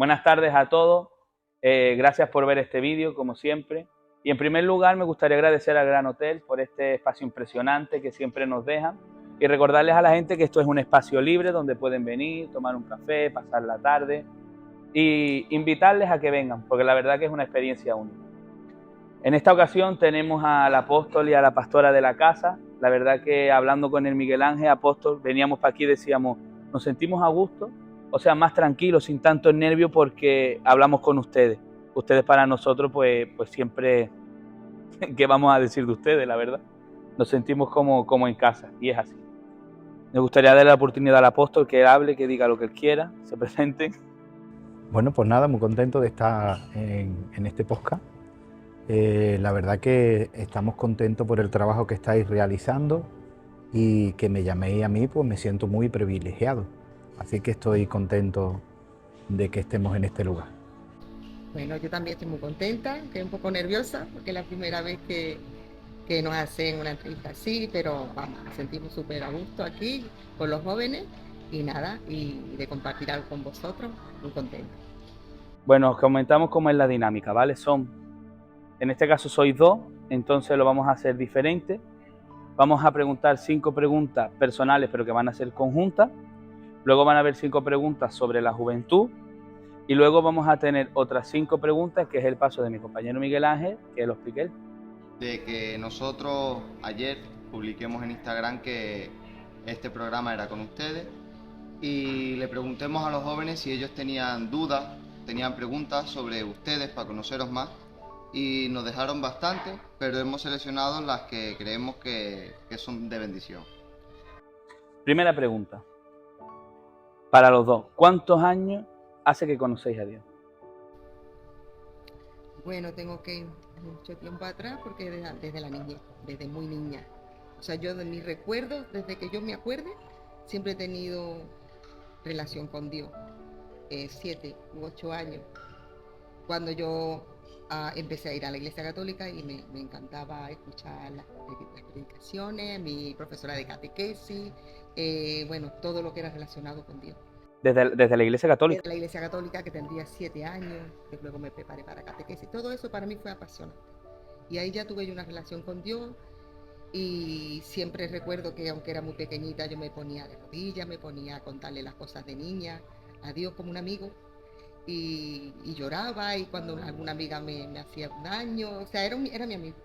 Buenas tardes a todos, gracias por ver este vídeo como siempre. Y en primer lugar me gustaría agradecer al Gran Hotel por este espacio impresionante que siempre nos dejan y recordarles a la gente que esto es un espacio libre donde pueden venir, tomar un café, pasar la tarde y invitarles a que vengan, porque la verdad que es una experiencia única. En esta ocasión tenemos al apóstol y a la pastora de la casa. La verdad que hablando con el Miguel Ángel, apóstol, veníamos para aquí y decíamos, nos sentimos a gusto, o sea, más tranquilos, sin tanto nervio porque hablamos con ustedes. Ustedes para nosotros, pues siempre, ¿qué vamos a decir de ustedes, la verdad? Nos sentimos como en casa y es así. Me gustaría darle la oportunidad al apóstol que hable, que diga lo que él quiera, se presente. Bueno, pues nada, muy contento de estar en este podcast. La verdad que estamos contentos por el trabajo que estáis realizando y que me llaméis a mí, pues me siento muy privilegiado. Así que estoy contento de que estemos en este lugar. Bueno, yo también estoy muy contenta, estoy un poco nerviosa porque es la primera vez que nos hacen una entrevista así, pero vamos, nos sentimos súper a gusto aquí con los jóvenes y nada, y de compartir algo con vosotros, muy contenta. Bueno, os comentamos cómo es la dinámica, ¿vale? En este caso sois dos, entonces lo vamos a hacer diferente. Vamos a preguntar 5 preguntas personales, pero que van a ser conjuntas. Luego van a haber 5 preguntas sobre la juventud. Y luego vamos a tener otras 5 preguntas, que es el paso de mi compañero Miguel Ángel, que lo explique él. De que nosotros ayer publiquemos en Instagram que este programa era con ustedes y le preguntemos a los jóvenes si ellos tenían dudas, tenían preguntas sobre ustedes para conoceros más, y nos dejaron bastante, pero hemos seleccionado las que creemos que son de bendición. Primera pregunta, para los dos. ¿Cuántos años hace que conocéis a Dios? Bueno, tengo que ir mucho tiempo atrás porque desde la niñez, desde muy niña. O sea, yo de mis recuerdos, desde que yo me acuerde, siempre he tenido relación con Dios. 7 u 8 años, cuando yo empecé a ir a la iglesia católica y me encantaba escuchar las predicaciones, mi profesora de catequesis, bueno, todo lo que era relacionado con Dios. Desde la Iglesia Católica. Desde la iglesia católica, que tendría 7 años, que luego me preparé para catequesis, todo eso para mí fue apasionante. Y ahí ya tuve yo una relación con Dios y siempre recuerdo que aunque era muy pequeñita yo me ponía de rodillas, me ponía a contarle las cosas de niña, a Dios como un amigo. Y lloraba y cuando alguna amiga me hacía un daño, o sea, era mi amigo.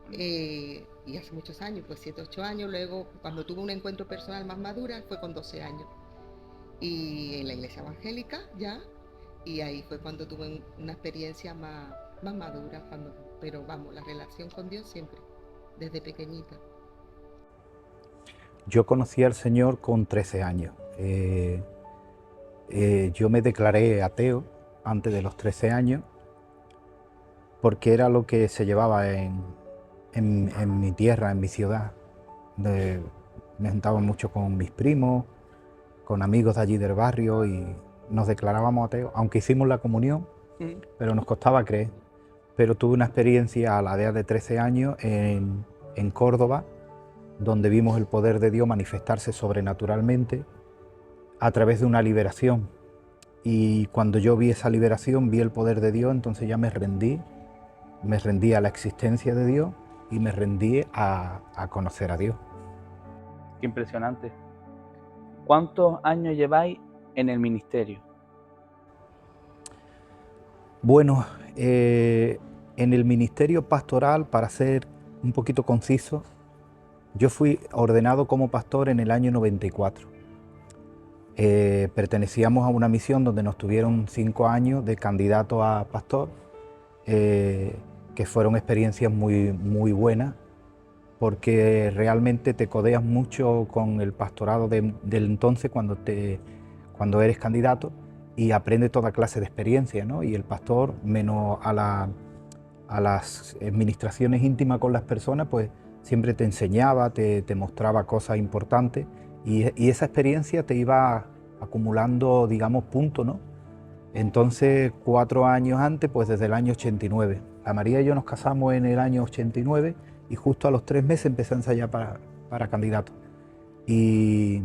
Y hace muchos años, pues 7, 8 años, luego cuando tuve un encuentro personal más madura fue con 12 años. Y en la iglesia evangélica ya, y ahí fue cuando tuve una experiencia más madura, pero vamos, la relación con Dios siempre, desde pequeñita. Yo conocí al Señor con 13 años. Yo me declaré ateo antes de los 13 años porque era lo que se llevaba en mi tierra, en mi ciudad. Me juntaba mucho con mis primos, con amigos de allí del barrio y nos declarábamos ateos, aunque hicimos la comunión, pero nos costaba creer. Pero tuve una experiencia a la edad de 13 años en Córdoba, donde vimos el poder de Dios manifestarse sobrenaturalmente a través de una liberación. Y cuando yo vi esa liberación, vi el poder de Dios, entonces ya me rendí a la existencia de Dios y me rendí a conocer a Dios. Qué impresionante. ¿Cuántos años lleváis en el ministerio? Bueno, en el ministerio pastoral, para ser un poquito conciso, yo fui ordenado como pastor en el año 94. Pertenecíamos a una misión donde nos tuvieron 5 años de candidato a pastor, que fueron experiencias muy buenas, porque realmente te codeas mucho con el pastorado del entonces cuando eres candidato y aprendes toda clase de experiencia, ¿no? Y el pastor, menos a las administraciones íntimas con las personas, pues siempre te enseñaba, te mostraba cosas importantes y esa experiencia te iba acumulando, digamos, puntos, ¿no? Entonces, 4 años antes, pues desde el año 89. La María y yo nos casamos en el año 89 y justo a los 3 meses empecé a ensayar para candidato. Y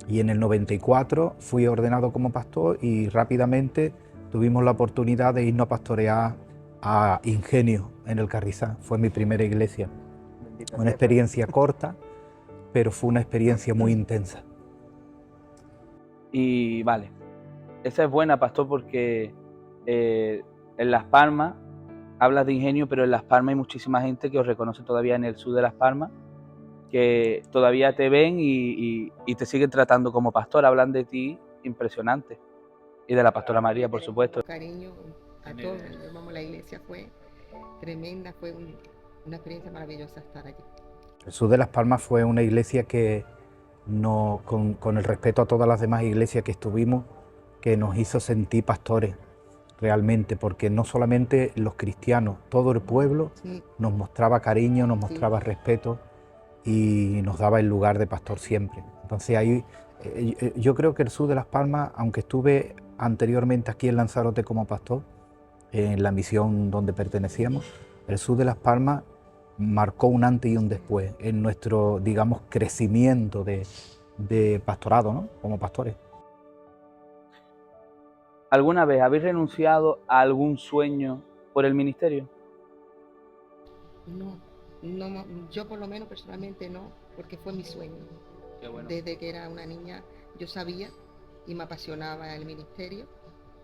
Y en el 94 fui ordenado como pastor y rápidamente tuvimos la oportunidad de irnos a pastorear a Ingenio, en el Carrizal. Fue mi primera iglesia. Una experiencia corta, pero fue una experiencia muy intensa. Y vale, esa es buena, pastor, porque en Las Palmas hablas de Ingenio, pero en Las Palmas hay muchísima gente que os reconoce todavía en el sur de Las Palmas, que todavía te ven y te siguen tratando como pastor, hablan de ti impresionante. Y de la pastora María, por supuesto. Cariño a todos, vamos, la iglesia fue tremenda, fue una experiencia maravillosa estar allí. El sur de Las Palmas fue una iglesia que, con el respeto a todas las demás iglesias que estuvimos, que nos hizo sentir pastores realmente, porque no solamente los cristianos, todo el pueblo Sí. nos mostraba cariño, nos mostraba respeto y nos daba el lugar de pastor siempre. Entonces ahí yo creo que el sur de Las Palmas, aunque estuve anteriormente aquí en Lanzarote como pastor, en la misión donde pertenecíamos, el sur de Las Palmas marcó un antes y un después en nuestro, digamos, crecimiento de pastorado, ¿no? Como pastores. ¿Alguna vez habéis renunciado a algún sueño por el ministerio? No, yo por lo menos personalmente no, porque fue mi sueño. Qué bueno. Desde que era una niña yo sabía y me apasionaba el ministerio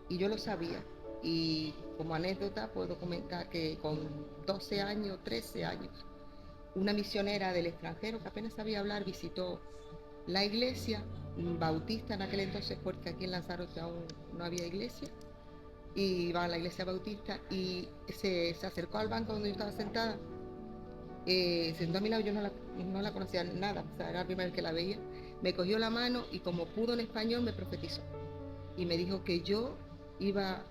y yo lo sabía. Y como anécdota puedo comentar que con 12 años, 13 años, una misionera del extranjero que apenas sabía hablar visitó la iglesia bautista en aquel entonces, porque aquí en Lanzarote aún no había iglesia, y iba a la iglesia bautista y se acercó al banco donde yo estaba sentada, sentó a mi lado, yo no la conocía nada, o sea, era la primera vez que la veía, me cogió la mano y como pudo en español me profetizó y me dijo que yo iba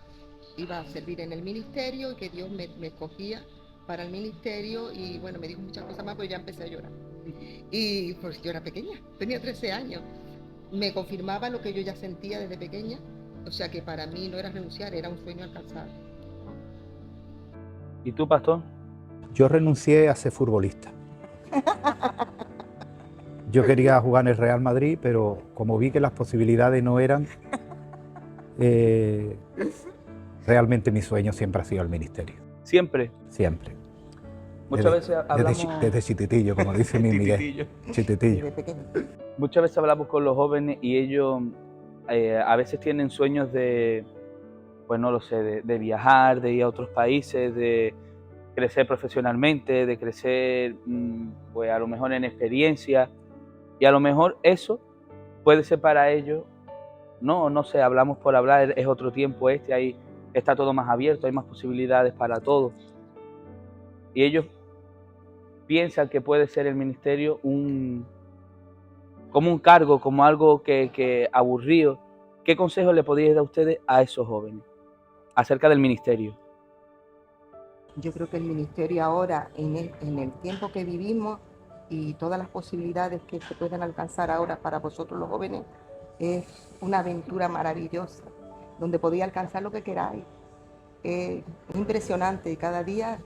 a servir en el ministerio y que Dios me cogía para el ministerio y bueno, me dijo muchas cosas más, pues ya empecé a llorar. Y pues yo era pequeña, tenía 13 años. Me confirmaba lo que yo ya sentía desde pequeña, o sea que para mí no era renunciar, era un sueño alcanzado. ¿Y tú, pastor? Yo renuncié a ser futbolista. Yo quería jugar en el Real Madrid, pero como vi que las posibilidades no eran, realmente mi sueño siempre ha sido el ministerio. Siempre. Siempre. Muchas veces hablamos... Desde chititillo, como dice mi Miguel. Chititillo. Desde pequeña. Muchas veces hablamos con los jóvenes y ellos a veces tienen sueños de, pues no lo sé, de viajar, de ir a otros países, de crecer profesionalmente, de crecer, pues a lo mejor en experiencia. Y a lo mejor eso puede ser para ellos, no sé, hablamos por hablar, es otro tiempo ahí está todo más abierto, hay más posibilidades para todos. Y ellos piensan que puede ser el ministerio como un cargo, como algo que aburrido. ¿Qué consejo le podríais dar a ustedes a esos jóvenes acerca del ministerio? Yo creo que el ministerio ahora, en el tiempo que vivimos y todas las posibilidades que se pueden alcanzar ahora para vosotros los jóvenes, es una aventura maravillosa, donde podéis alcanzar lo que queráis. Es impresionante y cada día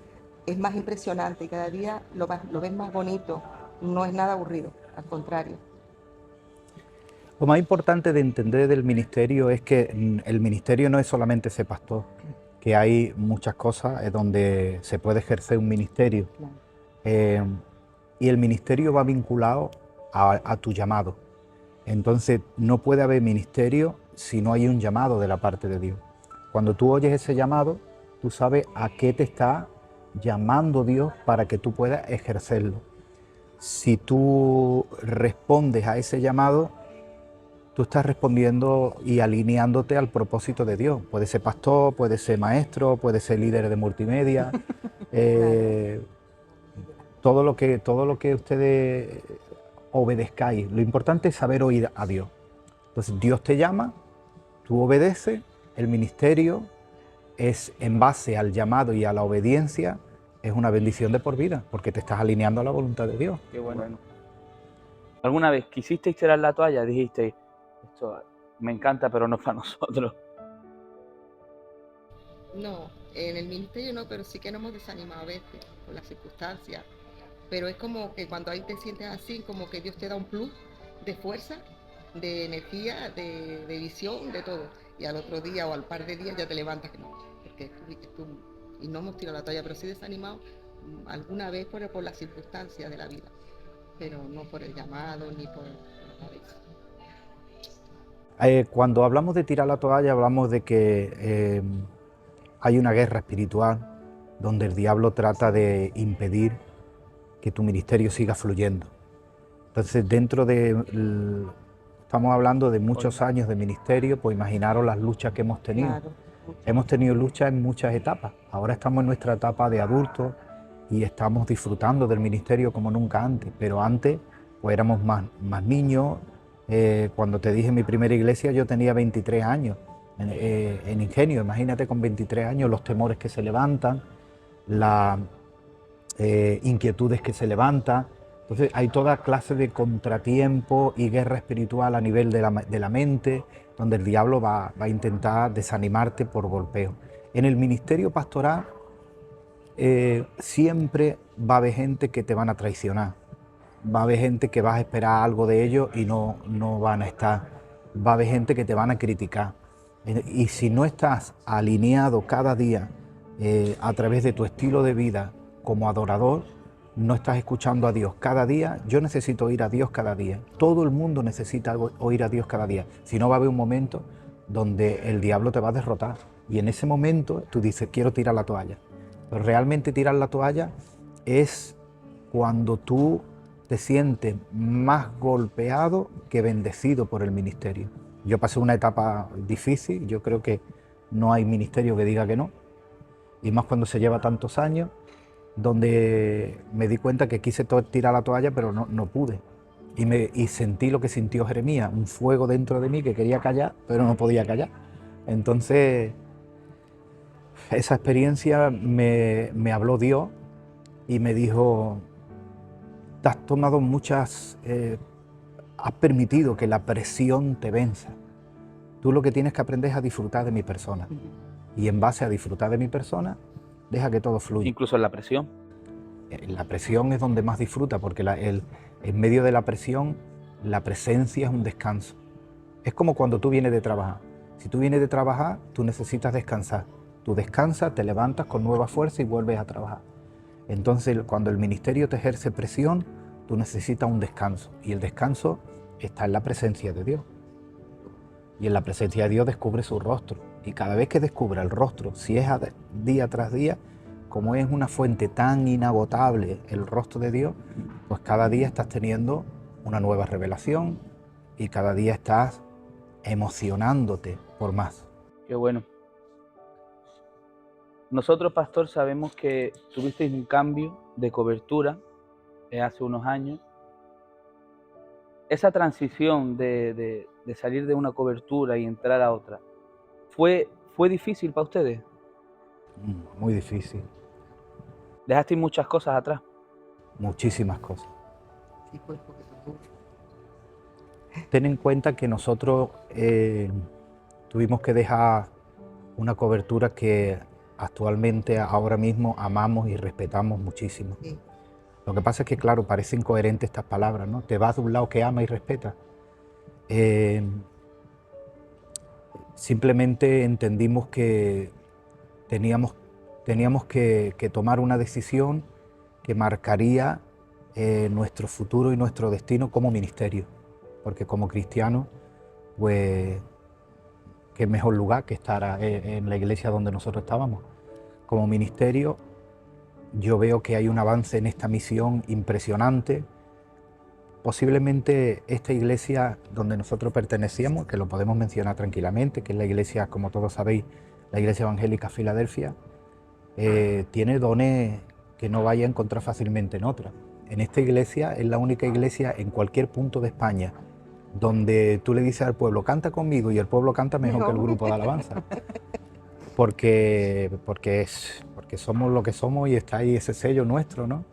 es más impresionante y cada día lo ves más bonito, no es nada aburrido, al contrario. Lo más importante de entender del ministerio es que el ministerio no es solamente ser pastor, que hay muchas cosas donde se puede ejercer un ministerio. Claro. Y el ministerio va vinculado a tu llamado. Entonces no puede haber ministerio si no hay un llamado de la parte de Dios. Cuando tú oyes ese llamado, tú sabes a qué te está llamando Dios para que tú puedas ejercerlo. Si tú respondes a ese llamado, tú estás respondiendo y alineándote al propósito de Dios. Puede ser pastor, puede ser maestro, puede ser líder de multimedia. Todo lo que ustedes obedezcáis. Lo importante es saber oír a Dios. Entonces Dios te llama, tú obedeces, el ministerio es en base al llamado y a la obediencia, es una bendición de por vida, porque te estás alineando a la voluntad de Dios. Qué bueno. ¿Alguna vez quisisteis tirar la toalla? Dijisteis, esto me encanta, pero no para nosotros. No, en el ministerio no, pero sí que nos hemos desanimado a veces por las circunstancias. Pero es como que cuando ahí te sientes así, como que Dios te da un plus de fuerza de energía, de visión, de todo. Y al otro día o al par de días ya te levantas que no, porque y no hemos tirado la toalla, pero sí desanimado alguna vez por las circunstancias de la vida, pero no por el llamado ni por nada de eso. Cuando hablamos de tirar la toalla, hablamos de que hay una guerra espiritual donde el diablo trata de impedir que tu ministerio siga fluyendo. Entonces, estamos hablando de muchos años de ministerio, pues imaginaros las luchas que hemos tenido. Claro. Hemos tenido luchas en muchas etapas. Ahora estamos en nuestra etapa de adultos y estamos disfrutando del ministerio como nunca antes, pero antes pues éramos más niños. Cuando te dije mi primera iglesia yo tenía 23 años en Ingenio. Imagínate con 23 años los temores que se levantan, las inquietudes que se levantan. Entonces hay toda clase de contratiempo y guerra espiritual a nivel de la mente, donde el diablo va a intentar desanimarte por golpeo. En el ministerio pastoral siempre va a haber gente que te van a traicionar, va a haber gente que vas a esperar algo de ellos y no van a estar, va a haber gente que te van a criticar. Y si no estás alineado cada día a través de tu estilo de vida como adorador, no estás escuchando a Dios cada día. Yo necesito oír a Dios cada día. Todo el mundo necesita oír a Dios cada día. Si no, va a haber un momento donde el diablo te va a derrotar. Y en ese momento tú dices, quiero tirar la toalla. Pero realmente tirar la toalla es cuando tú te sientes más golpeado que bendecido por el ministerio. Yo pasé una etapa difícil. Yo creo que no hay ministerio que diga que no. Y más cuando se lleva tantos años, donde me di cuenta que quise tirar la toalla, pero no pude. Y sentí lo que sintió Jeremías, un fuego dentro de mí que quería callar, pero no podía callar. Entonces, esa experiencia me habló Dios y me dijo, te has tomado has permitido que la presión te venza. Tú lo que tienes que aprender es a disfrutar de mi persona. Y en base a disfrutar de mi persona, deja que todo fluya. Incluso en la presión. La presión es donde más disfruta, porque en medio de la presión, la presencia es un descanso. Es como cuando tú vienes de trabajar. Si tú vienes de trabajar, tú necesitas descansar. Tú descansas, te levantas con nueva fuerza y vuelves a trabajar. Entonces, cuando el ministerio te ejerce presión, tú necesitas un descanso. Y el descanso está en la presencia de Dios. Y en la presencia de Dios descubre su rostro. Y cada vez que descubra el rostro, si es día tras día, como es una fuente tan inagotable el rostro de Dios, pues cada día estás teniendo una nueva revelación y cada día estás emocionándote por más. Qué bueno. Nosotros, pastor, sabemos que tuvisteis un cambio de cobertura hace unos años. Esa transición de salir de una cobertura y entrar a otra, ¿fue difícil para ustedes? Muy difícil. ¿Dejasteis muchas cosas atrás? Muchísimas cosas. Sí, pues, porque tampoco. Ten en cuenta que nosotros tuvimos que dejar una cobertura que actualmente, ahora mismo, amamos y respetamos muchísimo. Sí. Lo que pasa es que, claro, parecen coherentes estas palabras, ¿no? Te vas de un lado que ama y respeta. Simplemente entendimos que teníamos que tomar una decisión que marcaría nuestro futuro y nuestro destino como ministerio. Porque como cristianos, pues, qué mejor lugar que estar en la iglesia donde nosotros estábamos. Como ministerio, yo veo que hay un avance en esta misión impresionante. Posiblemente esta iglesia donde nosotros pertenecíamos, que lo podemos mencionar tranquilamente, que es la iglesia, como todos sabéis, la Iglesia Evangélica Filadelfia, tiene dones que no vaya a encontrar fácilmente en otra. En esta iglesia es la única iglesia en cualquier punto de España donde tú le dices al pueblo, canta conmigo, y el pueblo canta mejor que el grupo de alabanza. Porque somos lo que somos y está ahí ese sello nuestro, ¿no?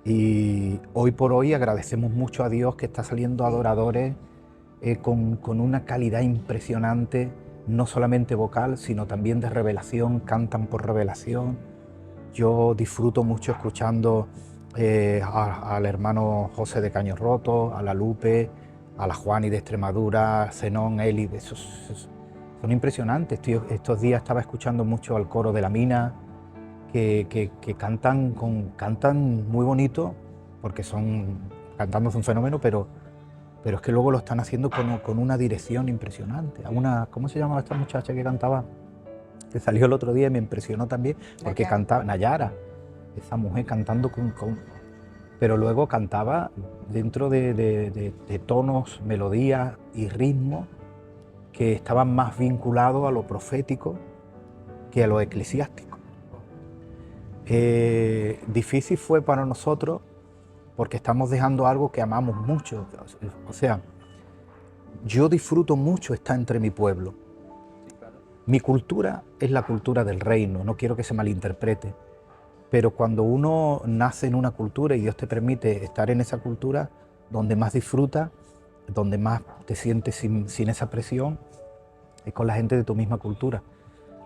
Y hoy por hoy agradecemos mucho a Dios que está saliendo adoradores con una calidad impresionante, no solamente vocal, sino también de revelación, cantan por revelación. Yo disfruto mucho escuchando al hermano José de Caños Rotos, a la Lupe, a la Juani de Extremadura, Zenón, Eli, son impresionantes. Estos días estaba escuchando mucho al coro de la Mina, que cantan muy bonito, porque cantando es un fenómeno, pero es que luego lo están haciendo con una dirección impresionante. ¿Cómo se llamaba esta muchacha que cantaba? Que salió el otro día y me impresionó también, porque cantaba Nayara, esa mujer cantando pero luego cantaba dentro de tonos, melodías y ritmos que estaban más vinculados a lo profético que a lo eclesiástico. Difícil fue para nosotros porque estamos dejando algo que amamos mucho. O sea, yo disfruto mucho estar entre mi pueblo. Mi cultura es la cultura del reino, no quiero que se malinterprete, pero cuando uno nace en una cultura y Dios te permite estar en esa cultura, donde más disfrutas, donde más te sientes sin esa presión, es con la gente de tu misma cultura.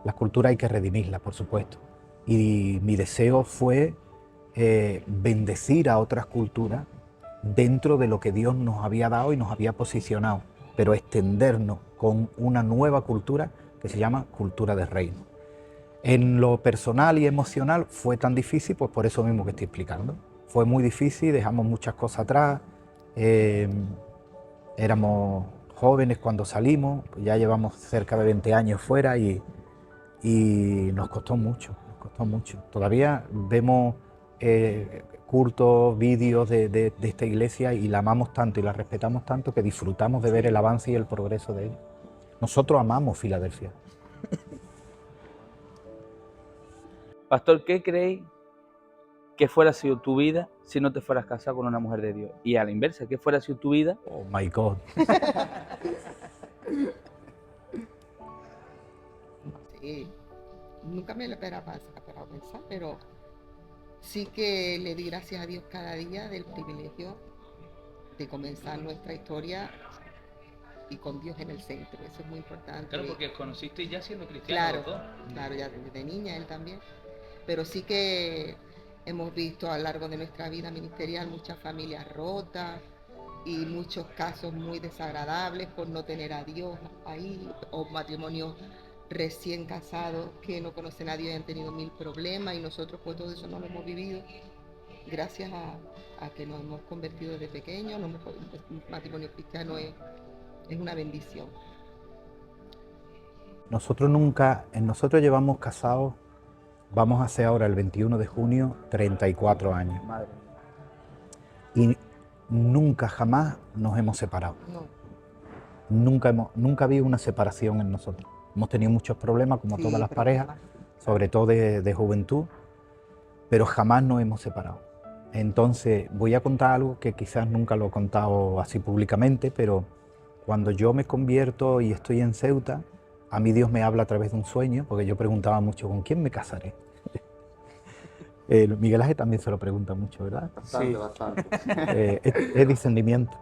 La cultura hay que redimirla, por supuesto. Y mi deseo fue bendecir a otras culturas dentro de lo que Dios nos había dado y nos había posicionado, pero extendernos con una nueva cultura que se llama cultura del reino. En lo personal y emocional fue tan difícil, pues por eso mismo que estoy explicando. Fue muy difícil, dejamos muchas cosas atrás, éramos jóvenes cuando salimos, ya llevamos cerca de 20 años fuera y nos costó mucho, Todavía vemos cultos, vídeos de esta iglesia y la amamos tanto y la respetamos tanto que disfrutamos de ver el avance y el progreso de ella. Nosotros amamos Filadelfia. Pastor, ¿qué creéis que fuera sido tu vida si no te fueras casado con una mujer de Dios? Y a la inversa, ¿qué fuera sido tu vida? Oh my God. Sí, nunca me lo esperaba pensar, pero sí que le di gracias a Dios cada día del privilegio de comenzar nuestra historia y con Dios en el centro. Eso es muy importante. Claro, porque os conocisteis ya siendo cristianos. Claro, ya desde niña él también. Pero sí que hemos visto a lo largo de nuestra vida ministerial muchas familias rotas y muchos casos muy desagradables por no tener a Dios ahí, o matrimonios recién casados que no conocen a Dios y han tenido 1000 problemas, y nosotros pues todo eso no lo hemos vivido gracias a que nos hemos convertido desde pequeños. Un matrimonio cristiano es una bendición. Nosotros llevamos casados, vamos a hacer ahora el 21 de junio 34 años. Madre. Y nunca jamás nos hemos separado. No. Nunca ha habido una separación en nosotros. Hemos tenido muchos problemas, como todas las parejas, sobre todo de juventud, pero jamás nos hemos separado. Entonces, voy a contar algo que quizás nunca lo he contado así públicamente, pero cuando yo me convierto y estoy en Ceuta, a mí Dios me habla a través de un sueño, porque yo preguntaba mucho, ¿con quién me casaré? Miguel Ángel también se lo pregunta mucho, ¿verdad? Bastante. Es discernimiento.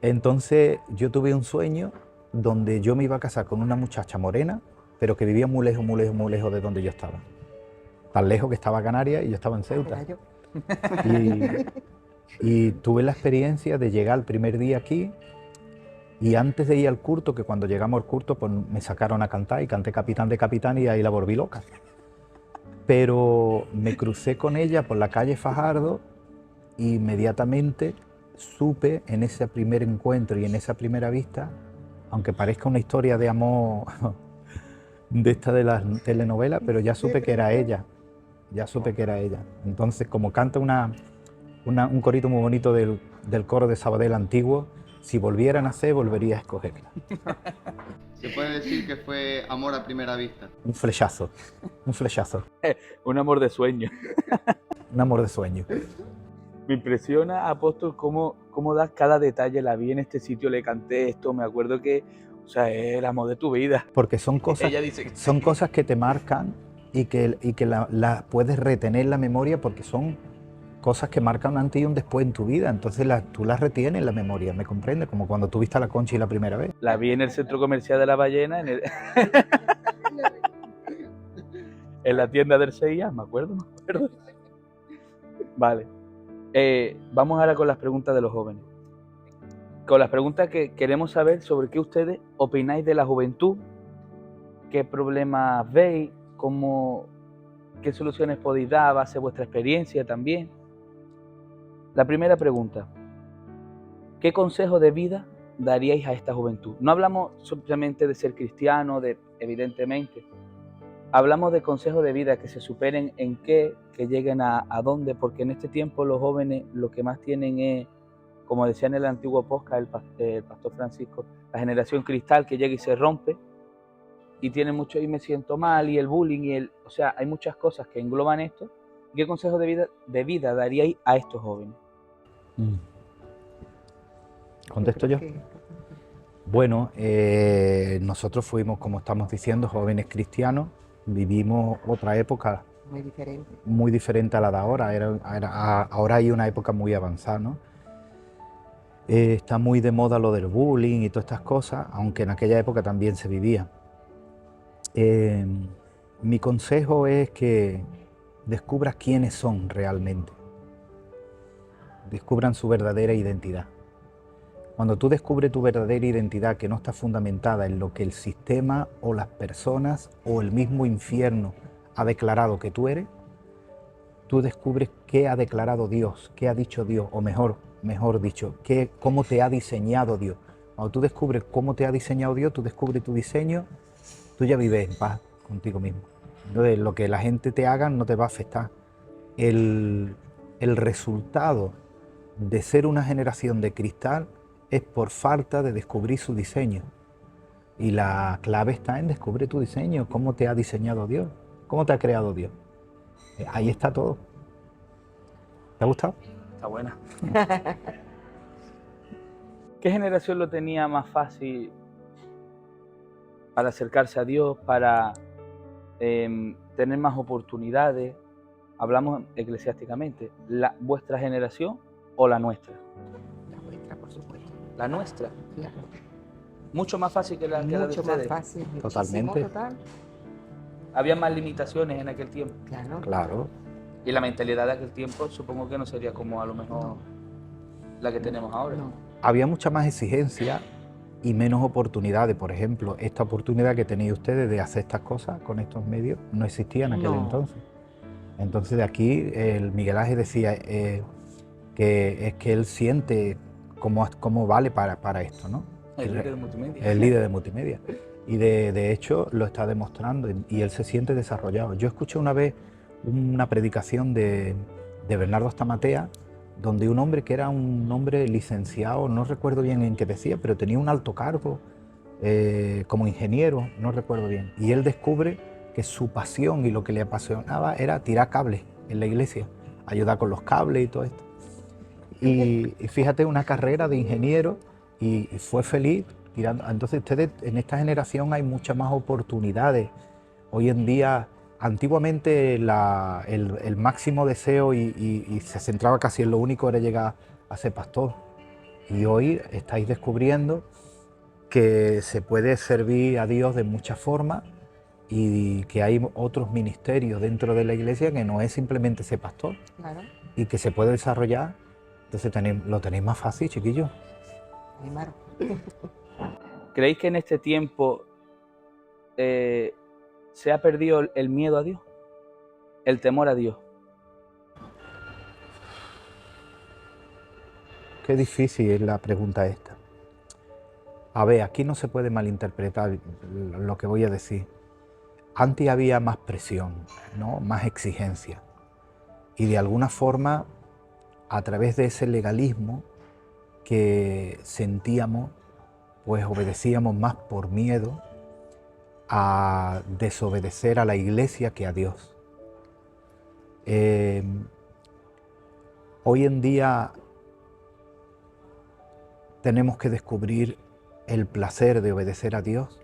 Entonces, yo tuve un sueño donde yo me iba a casar con una muchacha morena, pero que vivía muy lejos de donde yo estaba. Tan lejos que estaba Canarias y yo estaba en Ceuta. Y tuve la experiencia de llegar el primer día aquí, y antes de ir al culto, que cuando llegamos al culto pues me sacaron a cantar y canté Capitán de Capitán y ahí la volví loca. Pero me crucé con ella por la calle Fajardo e inmediatamente supe en ese primer encuentro y en esa primera vista, aunque parezca una historia de amor de esta de las telenovelas, pero ya supe que era ella. Entonces, como canta un corito muy bonito del coro de Sabadell antiguo, si volviera a nacer, volvería a escogerla. Se puede decir que fue amor a primera vista. Un flechazo. Un amor de sueño. Un amor de sueño. Me impresiona, Apóstol, cómo das cada detalle. La vi en este sitio, le canté esto, me acuerdo que, o sea, es el amor de tu vida. Porque son cosas, Ella dice que son cosas que te marcan y que las puedes retener en la memoria, porque son cosas que marcan un antes y un después en tu vida. Entonces tú las retienes en la memoria, ¿me comprendes? Como cuando tú viste a la Conchi la primera vez. La vi en el centro comercial de La Ballena, en la tienda del CIA, me acuerdo. Vale. Vamos ahora con las preguntas de los jóvenes. con las preguntas que queremos saber sobre qué ustedes opináis de la juventud, qué problemas veis, qué soluciones podéis dar a base de vuestra experiencia también. La primera pregunta, ¿qué consejo de vida daríais a esta juventud? No hablamos simplemente de ser cristiano, evidentemente. Hablamos de consejos de vida, que se superen en qué, que lleguen a dónde, porque en este tiempo los jóvenes lo que más tienen es, como decía en el antiguo podcast el pastor Francisco, la generación cristal que llega y se rompe, y tiene mucho y me siento mal, y el bullying, o sea, hay muchas cosas que engloban esto. ¿Qué consejo de vida daríais a estos jóvenes? ¿Contesto yo? Bueno, nosotros fuimos, como estamos diciendo, jóvenes cristianos, vivimos otra época muy diferente a la de ahora. Ahora hay una época muy avanzada, ¿no? Está muy de moda lo del bullying y todas estas cosas, aunque en aquella época también se vivía. Mi consejo es que descubras quiénes son realmente, descubran su verdadera identidad. Cuando tú descubres tu verdadera identidad, que no está fundamentada en lo que el sistema o las personas o el mismo infierno ha declarado que tú eres, tú descubres qué ha declarado Dios, qué ha dicho Dios, o mejor dicho, cómo te ha diseñado Dios. Cuando tú descubres cómo te ha diseñado Dios, tú descubres tu diseño, tú ya vives en paz contigo mismo. Entonces, lo que la gente te haga no te va a afectar. El resultado de ser una generación de cristal es por falta de descubrir su diseño. Y la clave está en descubrir tu diseño, cómo te ha diseñado Dios, cómo te ha creado Dios. Ahí está todo. ¿Te ha gustado? Está buena. ¿Qué generación lo tenía más fácil para acercarse a Dios, para tener más oportunidades? Hablamos eclesiásticamente. ¿Vuestra generación o la nuestra? La vuestra, por supuesto. ¿La nuestra? Claro. Mucho más fácil que la de ustedes. Mucho más fácil. Totalmente. Total. Había más limitaciones en aquel tiempo. Claro. Y la mentalidad de aquel tiempo supongo que no sería como a lo mejor la que tenemos ahora. No. Había mucha más exigencia y menos oportunidades. Por ejemplo, esta oportunidad que tenéis ustedes de hacer estas cosas con estos medios no existía en aquel entonces. Entonces de aquí el Miguel Ángel decía que es que él siente cómo vale para esto, ¿no? El líder de multimedia. El líder de multimedia. Y de hecho lo está demostrando y él se siente desarrollado. Yo escuché una vez una predicación de Bernardo Stamatea, donde un hombre que era un hombre licenciado, no recuerdo bien en qué decía, pero tenía un alto cargo como ingeniero, no recuerdo bien. Y él descubre que su pasión y lo que le apasionaba era tirar cables en la iglesia, ayudar con los cables y todo esto. Y fíjate, una carrera de ingeniero y fue feliz tirando. Entonces ustedes, en esta generación hay muchas más oportunidades. Hoy en día, antiguamente el máximo deseo y se centraba casi en lo único era llegar a ser pastor. Y hoy estáis descubriendo que se puede servir a Dios de muchas formas y que hay otros ministerios dentro de la iglesia que no es simplemente ser pastor. Claro. Y que se puede desarrollar. Entonces lo tenéis más fácil, chiquillos. Aymar. ¿Creéis que en este tiempo se ha perdido el miedo a Dios? El temor a Dios. Qué difícil es la pregunta esta. A ver, aquí no se puede malinterpretar lo que voy a decir. Antes había más presión, ¿no? Más exigencia. Y de alguna forma, a través de ese legalismo que sentíamos, pues obedecíamos más por miedo a desobedecer a la iglesia que a Dios. Hoy en día tenemos que descubrir el placer de obedecer a Dios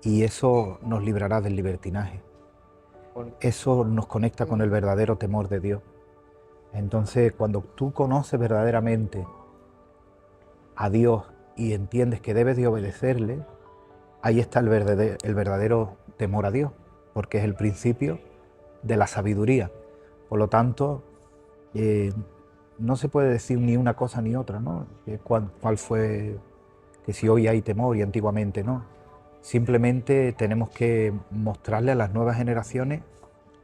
y eso nos librará del libertinaje. Eso nos conecta con el verdadero temor de Dios. Entonces, cuando tú conoces verdaderamente a Dios y entiendes que debes de obedecerle, ahí está el verdadero temor a Dios, porque es el principio de la sabiduría. Por lo tanto, no se puede decir ni una cosa ni otra, ¿no? ¿Cuál fue, que si hoy hay temor y antiguamente no? Simplemente tenemos que mostrarle a las nuevas generaciones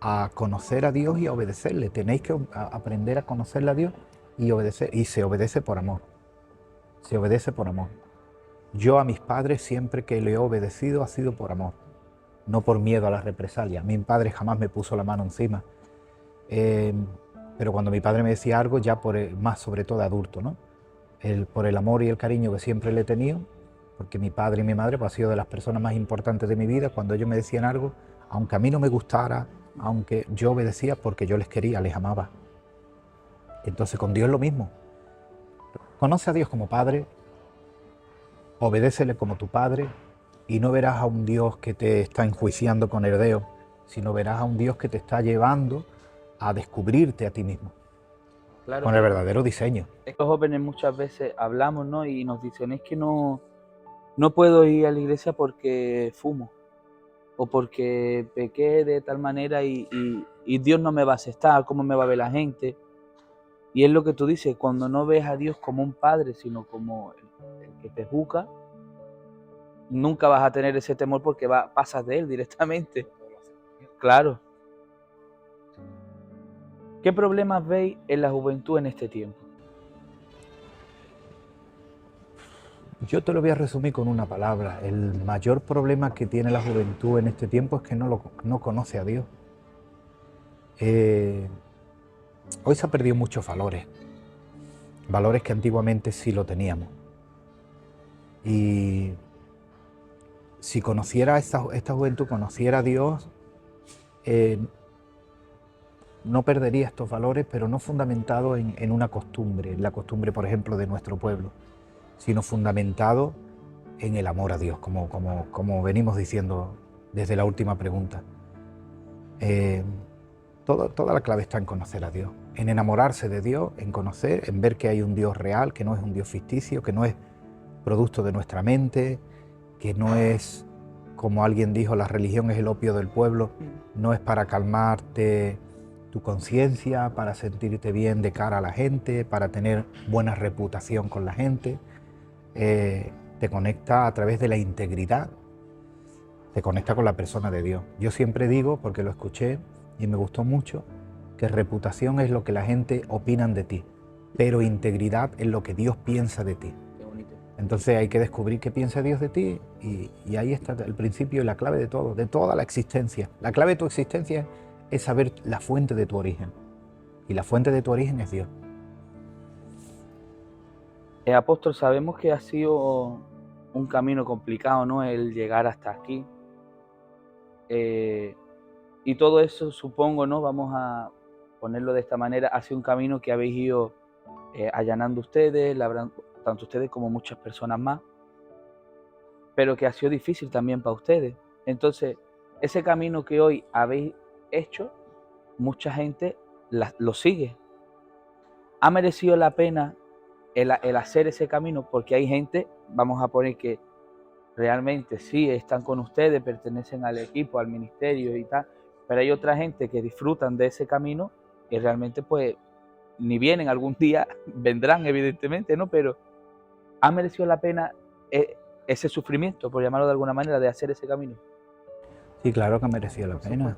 a conocer a Dios y a obedecerle. Tenéis que aprender a conocerle a Dios y obedecer, y se obedece por amor. Se obedece por amor. Yo a mis padres siempre que le he obedecido ha sido por amor, no por miedo a las represalias. Mi padre jamás me puso la mano encima. Pero cuando mi padre me decía algo, ya más sobre todo adulto, ¿no? Por el amor y el cariño que siempre le he tenido, porque mi padre y mi madre pues, han sido de las personas más importantes de mi vida. Cuando ellos me decían algo, aunque a mí no me gustara, aunque yo obedecía porque yo les quería, les amaba. Entonces con Dios es lo mismo. Conoce a Dios como Padre, obedécele como tu Padre, y no verás a un Dios que te está enjuiciando con el dedo, sino verás a un Dios que te está llevando a descubrirte a ti mismo, Claro, con el verdadero diseño. estos jóvenes muchas veces hablamos, ¿no? Y nos dicen, es que no puedo ir a la iglesia porque fumo, o porque pequé de tal manera y Dios no me va a aceptar, ¿cómo me va a ver la gente? Y es lo que tú dices, cuando no ves a Dios como un padre, sino como el que te juzga, nunca vas a tener ese temor porque pasas de él directamente. Claro. ¿Qué problemas veis en la juventud en este tiempo? Yo te lo voy a resumir con una palabra. El mayor problema que tiene la juventud en este tiempo es que no conoce a Dios. Hoy se han perdido muchos valores que antiguamente sí lo teníamos. Y si conociera esta juventud, conociera a Dios, no perdería estos valores, pero no fundamentados en una costumbre, en la costumbre, por ejemplo, de nuestro pueblo, sino fundamentado en el amor a Dios, como venimos diciendo desde la última pregunta. Toda la clave está en conocer a Dios, en enamorarse de Dios, en conocer, en ver que hay un Dios real, que no es un Dios ficticio, que no es producto de nuestra mente, que no es, como alguien dijo, la religión es el opio del pueblo, no es para calmarte tu conciencia, para sentirte bien de cara a la gente, para tener buena reputación con la gente. Te conecta a través de la integridad, te conecta con la persona de Dios. Yo siempre digo, porque lo escuché y me gustó mucho, que reputación es lo que la gente opina de ti, pero integridad es lo que Dios piensa de ti. Entonces hay que descubrir qué piensa Dios de ti y ahí está el principio y la clave de todo, de toda la existencia. La clave de tu existencia es saber la fuente de tu origen, y la fuente de tu origen es Dios. Apóstol, sabemos que ha sido un camino complicado, ¿no? El llegar hasta aquí. Y todo eso, supongo, ¿no? Vamos a ponerlo de esta manera, ha sido un camino que habéis ido allanando ustedes, tanto ustedes como muchas personas más, pero que ha sido difícil también para ustedes. Entonces, ese camino que hoy habéis hecho, mucha gente lo sigue. ¿Ha merecido la pena el hacer ese camino? Porque hay gente, vamos a poner que realmente sí están con ustedes, pertenecen al equipo, al ministerio y tal, pero hay otra gente que disfrutan de ese camino y realmente pues ni vienen, algún día vendrán evidentemente, ¿no? Pero ¿ha merecido la pena ese sufrimiento, por llamarlo de alguna manera, de hacer ese camino? Sí, claro que ha merecido la pena.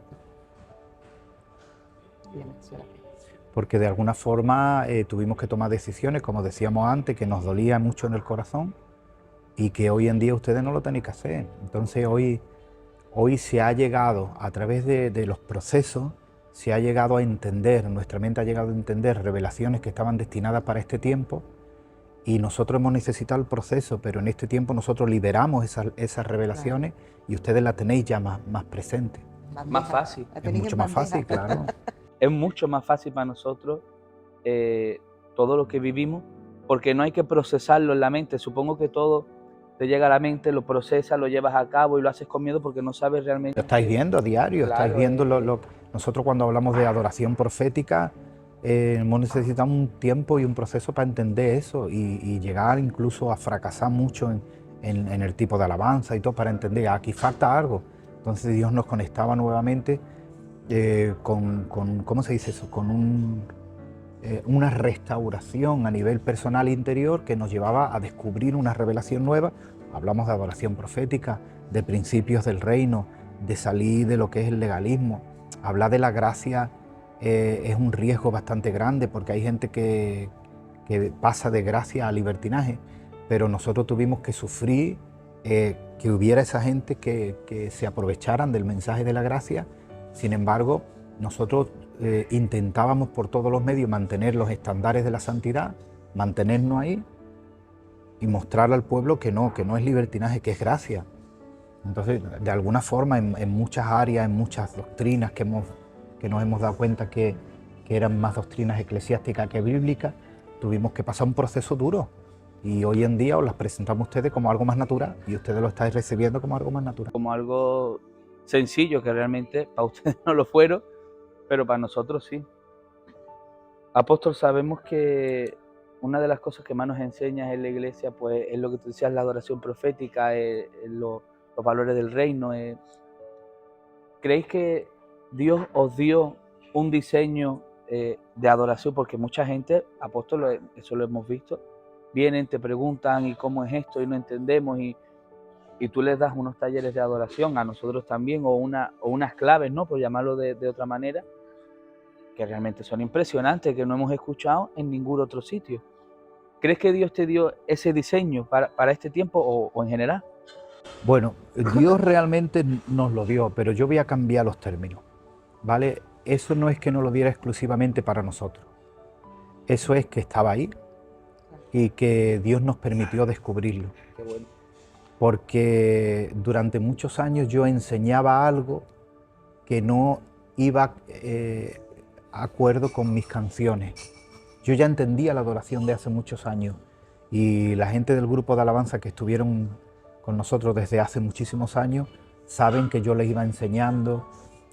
Porque de alguna forma tuvimos que tomar decisiones, como decíamos antes, que nos dolía mucho en el corazón y que hoy en día ustedes no lo tenéis que hacer. Entonces hoy se ha llegado, a través de los procesos, se ha llegado a entender, nuestra mente ha llegado a entender revelaciones que estaban destinadas para este tiempo, y nosotros hemos necesitado el proceso, pero en este tiempo nosotros liberamos esas revelaciones, claro, y ustedes las tenéis ya más presentes. Más fácil. Es mucho más fácil, claro. Es mucho más fácil para nosotros todo lo que vivimos, porque no hay que procesarlo en la mente. Supongo que todo te llega a la mente, lo procesas, lo llevas a cabo y lo haces con miedo porque no sabes realmente. Lo estáis viendo a diario, claro, estáis viendo nosotros cuando hablamos de adoración profética, hemos necesitado un tiempo y un proceso para entender eso y llegar incluso a fracasar mucho en el tipo de alabanza y todo, para entender, aquí falta algo. Entonces Dios nos conectaba nuevamente con ¿cómo se dice eso? Con una restauración a nivel personal e interior que nos llevaba a descubrir una revelación nueva. Hablamos de adoración profética, de principios del reino, de salir de lo que es el legalismo. Hablar de la gracia es un riesgo bastante grande porque hay gente que pasa de gracia a libertinaje, pero nosotros tuvimos que sufrir que hubiera esa gente que se aprovecharan del mensaje de la gracia. Sin embargo, nosotros intentábamos por todos los medios mantener los estándares de la santidad, mantenernos ahí y mostrar al pueblo que no es libertinaje, que es gracia. Entonces, de alguna forma, en muchas áreas, en muchas doctrinas que nos hemos dado cuenta que eran más doctrinas eclesiásticas que bíblicas, tuvimos que pasar un proceso duro. Y hoy en día os las presentamos a ustedes como algo más natural y ustedes lo estáis recibiendo como algo más natural. Como algo sencillo, que realmente para ustedes no lo fueron, pero para nosotros sí. Apóstol, sabemos que una de las cosas que más nos enseñas en la iglesia, pues es lo que tú decías, la adoración profética, los valores del reino. ¿Creéis que Dios os dio un diseño de adoración? Porque mucha gente, apóstol, eso lo hemos visto, vienen, te preguntan ¿y cómo es esto? Y no entendemos, y tú les das unos talleres de adoración, a nosotros también, o unas claves, ¿no? Por llamarlo de otra manera, que realmente son impresionantes, que no hemos escuchado en ningún otro sitio. ¿Crees que Dios te dio ese diseño para este tiempo o en general? Bueno, Dios realmente nos lo dio, pero yo voy a cambiar los términos, ¿vale? Eso no es que nos lo diera exclusivamente para nosotros. Eso es que estaba ahí y que Dios nos permitió descubrirlo. Qué bueno. Porque durante muchos años yo enseñaba algo que no iba acuerdo con mis canciones. Yo ya entendía la adoración de hace muchos años y la gente del grupo de alabanza que estuvieron con nosotros desde hace muchísimos años saben que yo les iba enseñando,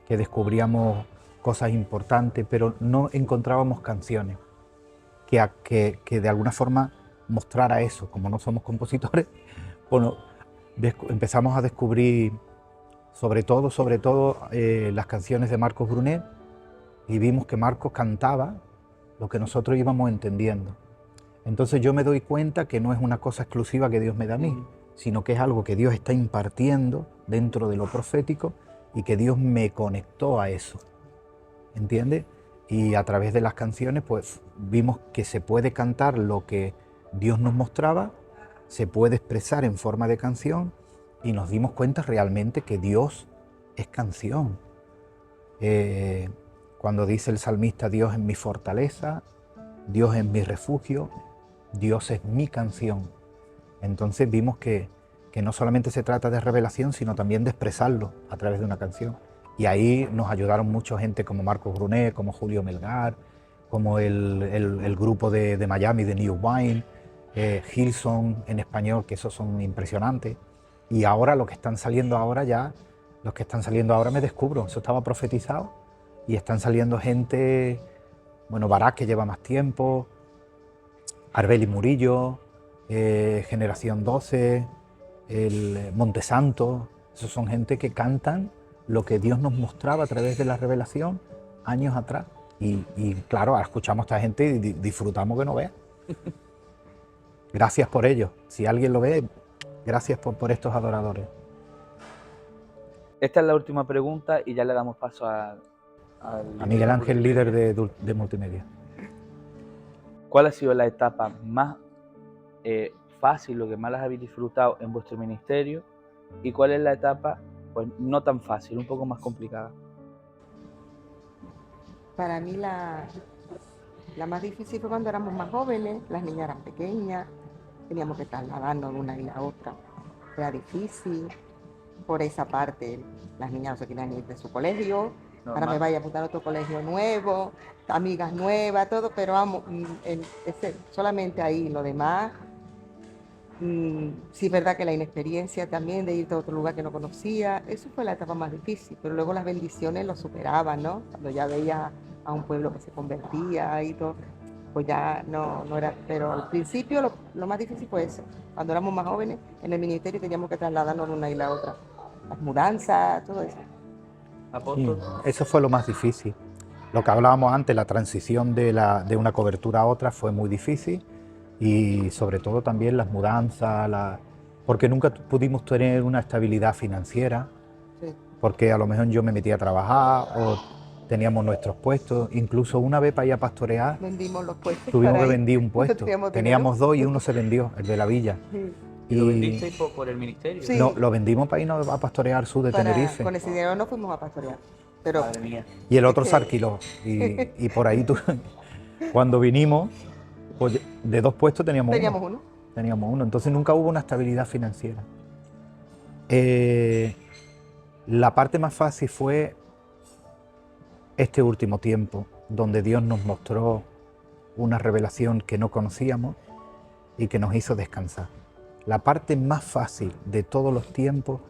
que descubríamos cosas importantes, pero no encontrábamos canciones que de alguna forma mostrara eso. Como no somos compositores, bueno, empezamos a descubrir sobre todo las canciones de Marcos Brunet y vimos que Marcos cantaba lo que nosotros íbamos entendiendo. Entonces yo me doy cuenta que no es una cosa exclusiva que Dios me da a mí, sino que es algo que Dios está impartiendo dentro de lo profético y que Dios me conectó a eso, ¿entiendes? Y a través de las canciones pues vimos que se puede cantar lo que Dios nos mostraba, se puede expresar en forma de canción y nos dimos cuenta realmente que Dios es canción. Cuando dice el salmista, Dios es mi fortaleza, Dios es mi refugio, Dios es mi canción. Entonces vimos que no solamente se trata de revelación, sino también de expresarlo a través de una canción. Y ahí nos ayudaron mucha gente como Marcos Brunet, como Julio Melgar, como el grupo de Miami, de New Wine, Hillsong en español, que esos son impresionantes. Y ahora los que están saliendo ahora me descubro, eso estaba profetizado. Y están saliendo gente, bueno, Barak, que lleva más tiempo, Arbeli Murillo, Generación 12, el Montesanto. Esos son gente que cantan lo que Dios nos mostraba a través de la revelación años atrás. Y claro, ahora escuchamos a esta gente y disfrutamos que no vean. Gracias por ello. Si alguien lo ve, gracias por estos adoradores. Esta es la última pregunta y ya le damos paso a Miguel Ángel, líder de multimedia. ¿Cuál ha sido la etapa más fácil, lo que más las habéis disfrutado en vuestro ministerio? ¿Y cuál es la etapa pues no tan fácil, un poco más complicada? Para mí la más difícil fue cuando éramos más jóvenes, las niñas eran pequeñas, teníamos que trasladarnos de una y la otra. Era difícil por esa parte, las niñas no se querían ir de su colegio. Normal. Ahora me vaya a apuntar a otro colegio nuevo, amigas nuevas, todo, pero vamos, solamente ahí, lo demás. Sí es verdad que la inexperiencia también de irte a otro lugar que no conocía, eso fue la etapa más difícil, pero luego las bendiciones lo superaban, ¿no? Cuando ya veía a un pueblo que se convertía y todo, pues ya no era, pero al principio lo más difícil fue eso, cuando éramos más jóvenes en el ministerio teníamos que trasladarnos de una isla a otra, las mudanzas, todo eso. Apóstol. Sí, eso fue lo más difícil. Lo que hablábamos antes, la transición de una cobertura a otra fue muy difícil y sobre todo también las mudanzas, porque nunca pudimos tener una estabilidad financiera, Sí. porque a lo mejor yo me metía a trabajar o teníamos nuestros puestos, incluso una vez para ir a pastorear Vendimos los puestos. tuvimos para que ir. vender un No puesto, teníamos teníamos dinero. 2 y uno se vendió, el de la villa. Sí. ¿Y lo vendisteis por el ministerio? Sí. No, lo vendimos para irnos a pastorear al sur de Tenerife. Con ese dinero no fuimos a pastorear. Pero Madre mía. Y el otro Es se que- alquiló. Y por ahí cuando vinimos, pues de 2 puestos teníamos teníamos uno. Entonces nunca hubo una estabilidad financiera. La parte más fácil fue este último tiempo, donde Dios nos mostró una revelación que no conocíamos y que nos hizo descansar. La parte más fácil de todos los tiempos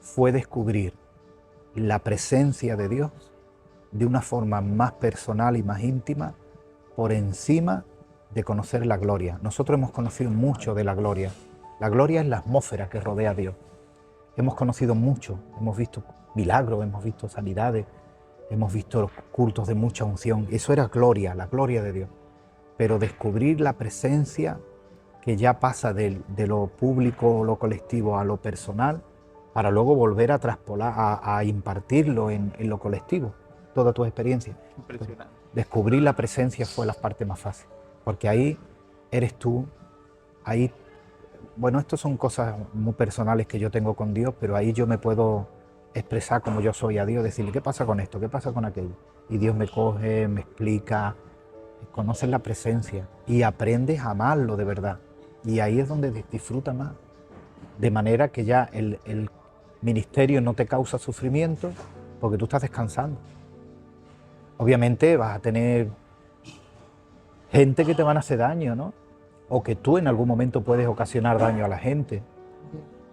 fue descubrir la presencia de Dios de una forma más personal y más íntima por encima de conocer la gloria. Nosotros hemos conocido mucho de la gloria. La gloria es la atmósfera que rodea a Dios. Hemos conocido mucho, hemos visto milagros, hemos visto sanidades, hemos visto cultos de mucha unción. Eso era gloria, la gloria de Dios. Pero descubrir la presencia que ya pasa de lo público o lo colectivo a lo personal, para luego volver a traspolar, a impartirlo en lo colectivo, toda tu experiencia. Impresionante. Descubrir la presencia fue la parte más fácil, porque ahí eres tú, ahí, bueno, esto son cosas muy personales que yo tengo con Dios, pero ahí yo me puedo expresar como yo soy a Dios, decirle, ¿qué pasa con esto? ¿Qué pasa con aquello? Y Dios me coge, me explica, conoces la presencia y aprendes a amarlo de verdad. Y ahí es donde disfruta más, de manera que ya el ministerio no te causa sufrimiento porque tú estás descansando. Obviamente vas a tener gente que te van a hacer daño, ¿no? O que tú en algún momento puedes ocasionar daño a la gente.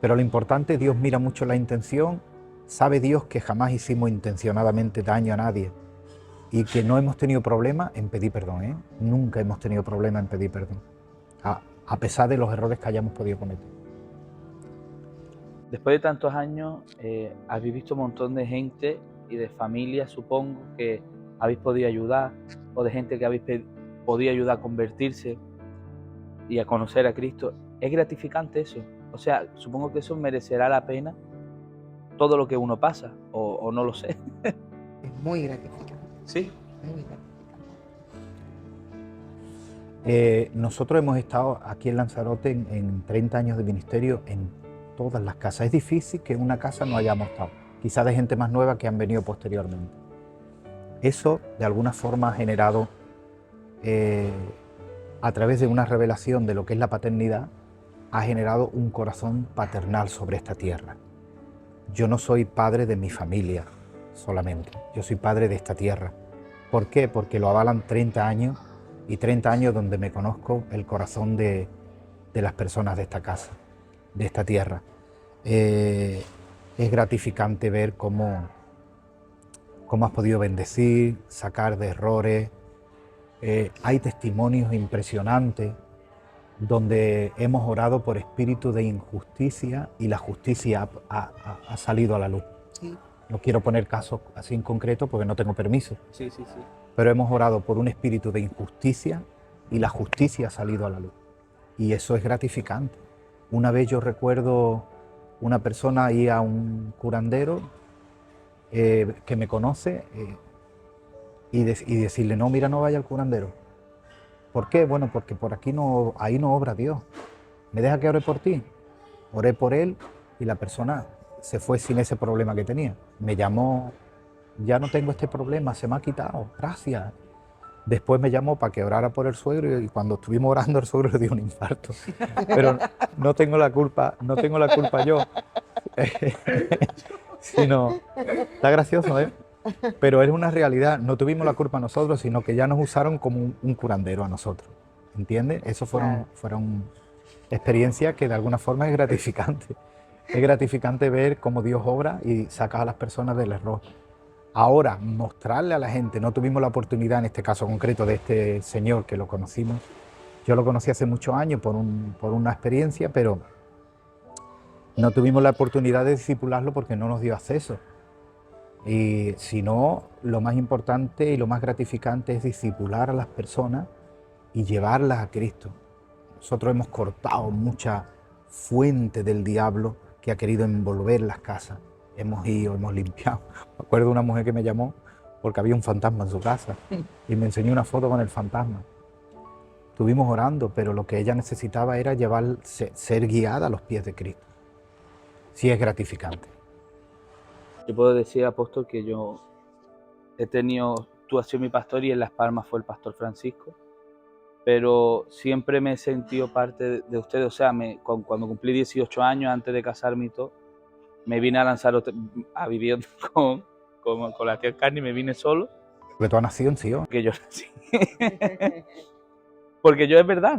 Pero lo importante, Dios mira mucho la intención, sabe Dios que jamás hicimos intencionadamente daño a nadie y que no hemos tenido problema en pedir perdón, ¿eh? Nunca hemos tenido problema en pedir perdón, a pesar de los errores que hayamos podido cometer. Después de tantos años, habéis visto un montón de gente y de familias, supongo, que habéis podido ayudar, o de gente que habéis podido ayudar a convertirse y a conocer a Cristo. Es gratificante eso. O sea, supongo que eso merecerá la pena todo lo que uno pasa, o no lo sé. Es muy gratificante. Sí. Muy gratificante. Nosotros hemos estado aquí en Lanzarote en 30 años de ministerio en todas las casas. Es difícil que en una casa no hayamos estado, quizás de gente más nueva que han venido posteriormente. Eso de alguna forma ha generado, a través de una revelación de lo que es la paternidad, ha generado un corazón paternal sobre esta tierra. Yo no soy padre de mi familia solamente, yo soy padre de esta tierra. ¿Por qué? Porque lo avalan 30 años y 30 años donde me conozco el corazón de las personas de esta casa, de esta tierra. Es gratificante ver cómo has podido bendecir, sacar de errores. Hay testimonios impresionantes donde hemos orado por espíritu de injusticia y la justicia ha salido a la luz. Sí. No quiero poner casos así en concreto porque no tengo permiso, Sí. pero hemos orado por un espíritu de injusticia y la justicia ha salido a la luz. Y eso es gratificante. Una vez yo recuerdo una persona ir a un curandero que me conoce y decirle, no, mira, no vaya al curandero. ¿Por qué? Bueno, porque por aquí ahí no obra Dios. ¿Me deja que ore por ti? Oré por él y la persona se fue sin ese problema que tenía. Me llamó, ya no tengo este problema, se me ha quitado, gracias. Después me llamó para que orara por el suegro y cuando estuvimos orando el suegro le dio un infarto. Pero no tengo la culpa yo. Sino, está gracioso, ¿eh? Pero es una realidad, no tuvimos la culpa nosotros, sino que ya nos usaron como un curandero a nosotros, ¿entiendes? Eso fueron experiencias que de alguna forma es gratificante. Es gratificante ver cómo Dios obra y saca a las personas del error. Ahora, mostrarle a la gente, no tuvimos la oportunidad en este caso concreto de este señor que lo conocimos. Yo lo conocí hace muchos años por una experiencia, pero no tuvimos la oportunidad de discipularlo porque no nos dio acceso. Y si no, lo más importante y lo más gratificante es discipular a las personas y llevarlas a Cristo. Nosotros hemos cortado mucha fuente del diablo que ha querido envolver las casas. Hemos ido, hemos limpiado. Me acuerdo de una mujer que me llamó porque había un fantasma en su casa y me enseñó una foto con el fantasma. Estuvimos orando, pero lo que ella necesitaba era ser guiada a los pies de Cristo. Sí es gratificante. Yo puedo decir, apóstol, que yo tú has sido mi pastor y en Las Palmas fue el pastor Francisco, pero siempre me he sentido parte de ustedes. O sea, cuando cumplí 18 años, antes de casarme y todo, me vine a lanzar a vivir con la tía Carni, me vine solo. Porque tú has nacido en Sion. Porque yo nací. Porque yo es verdad,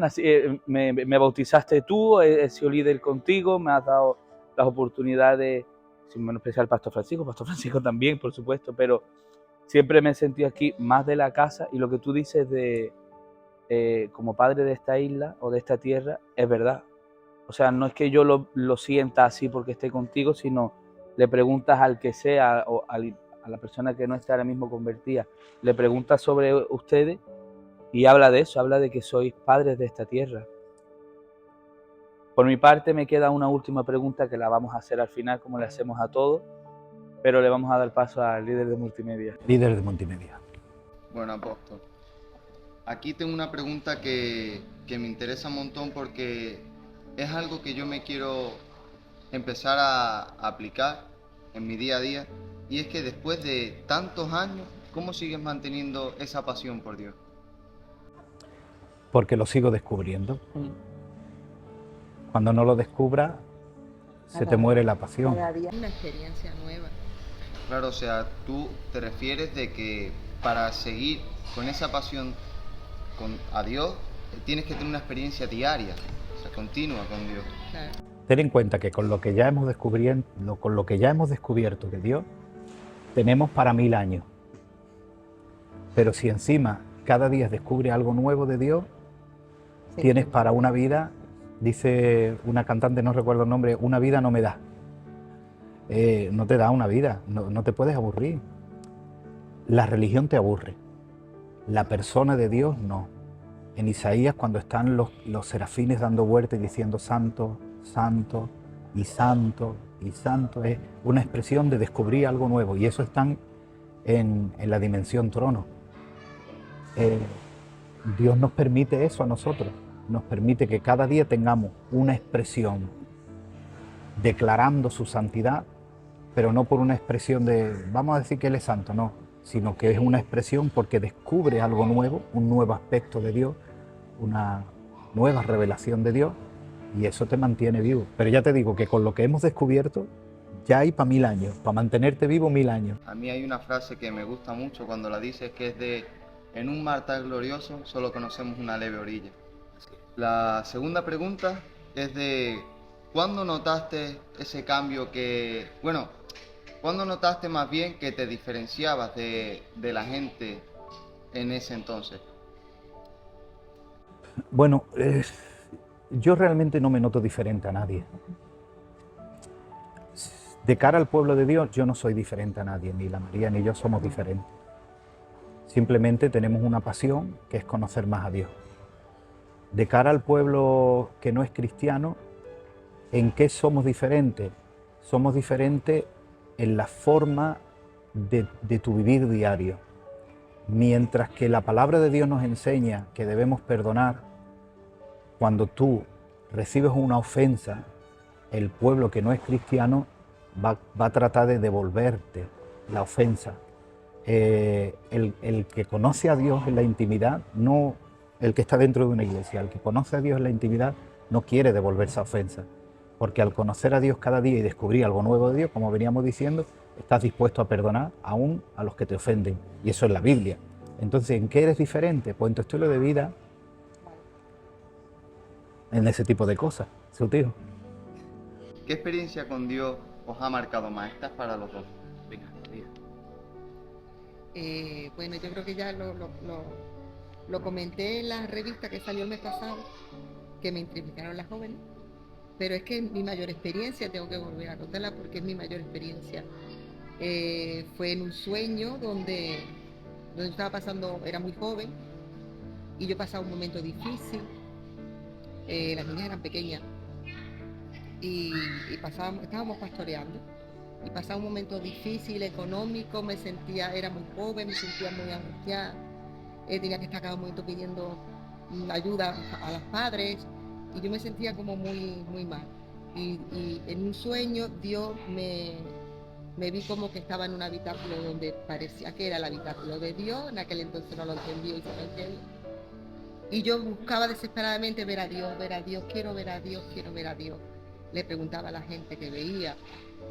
me bautizaste tú, he sido líder contigo, me has dado las oportunidades, sin menospreciar al pastor Francisco también, por supuesto, pero siempre me he sentido aquí más de la casa, y lo que tú dices como padre de esta isla o de esta tierra, es verdad. O sea, no es que yo lo sienta así porque esté contigo, sino le preguntas al que sea, o a la persona que no está ahora mismo convertida, le preguntas sobre ustedes y habla de eso, habla de que sois padres de esta tierra. Por mi parte me queda una última pregunta que la vamos a hacer al final, como le hacemos a todos, pero le vamos a dar paso al líder de multimedia. Líder de multimedia. Bueno, apóstol, aquí tengo una pregunta que me interesa un montón porque es algo que yo me quiero empezar a aplicar en mi día a día, y es que después de tantos años, ¿cómo sigues manteniendo esa pasión por Dios? Porque lo sigo descubriendo. Cuando no lo descubras, se te muere la pasión. Una experiencia nueva. Claro, o sea, tú te refieres de que para seguir con esa pasión a Dios, tienes que tener una experiencia diaria, o sea, continua con Dios. Claro. Ten en cuenta que con lo que ya hemos descubierto de Dios, tenemos para 1000 años. Pero si encima cada día descubre algo nuevo de Dios, sí, tienes para una vida. Dice una cantante, no recuerdo el nombre, una vida no me da. No te da una vida, no te puedes aburrir. La religión te aburre, la persona de Dios no. En Isaías, cuando están los serafines dando vueltas y diciendo santo, santo y santo y santo, es una expresión de descubrir algo nuevo, y eso están en la dimensión trono. Dios nos permite eso a nosotros. Nos permite que cada día tengamos una expresión declarando su santidad, pero no por una expresión de, vamos a decir que Él es santo, no, sino que es una expresión porque descubre algo nuevo, un nuevo aspecto de Dios, una nueva revelación de Dios, y eso te mantiene vivo. Pero ya te digo que con lo que hemos descubierto, ya hay para 1000 años, para mantenerte vivo 1000 años. A mí hay una frase que me gusta mucho cuando la dices, que es de, en un mar tan glorioso solo conocemos una leve orilla. La segunda pregunta es de, ¿cuándo notaste ese cambio ¿cuándo notaste más bien que te diferenciabas de la gente en ese entonces? Bueno, yo realmente no me noto diferente a nadie. De cara al pueblo de Dios, yo no soy diferente a nadie, ni la María ni yo somos diferentes. Simplemente tenemos una pasión que es conocer más a Dios. De cara al pueblo que no es cristiano, ¿en qué somos diferentes? Somos diferentes en la forma de tu vivir diario. Mientras que la palabra de Dios nos enseña que debemos perdonar, cuando tú recibes una ofensa, el pueblo que no es cristiano va a tratar de devolverte la ofensa. El que conoce a Dios en la intimidad, no el que está dentro de una iglesia, el que conoce a Dios en la intimidad no quiere devolver esa ofensa, porque al conocer a Dios cada día y descubrir algo nuevo de Dios, como veníamos diciendo, estás dispuesto a perdonar aún a los que te ofenden, y eso es la Biblia. Entonces, ¿en qué eres diferente? Pues en tu estilo de vida, en ese tipo de cosas, sutil. ¿Qué experiencia con Dios os ha marcado más? Esta es para los dos. Venga, diga. Bueno, yo creo que ya lo comenté en la revista que salió el mes pasado, que me entrevistaron las jóvenes, pero es que mi mayor experiencia, tengo que volver a contarla porque es mi mayor experiencia Fue en un sueño donde yo estaba pasando, era muy joven, y yo pasaba un momento difícil. Las niñas eran pequeñas y estábamos pastoreando y pasaba un momento difícil económico, era muy joven, me sentía muy angustiada, tenía que estar cada momento pidiendo ayuda a los padres y yo me sentía como muy, muy mal. Y en un sueño Dios me vi como que estaba en un habitáculo donde parecía que era el habitáculo de Dios, en aquel entonces no lo entendí y se lo entendí. Y yo buscaba desesperadamente ver a Dios, quiero ver a Dios, quiero ver a Dios. Le preguntaba a la gente que veía.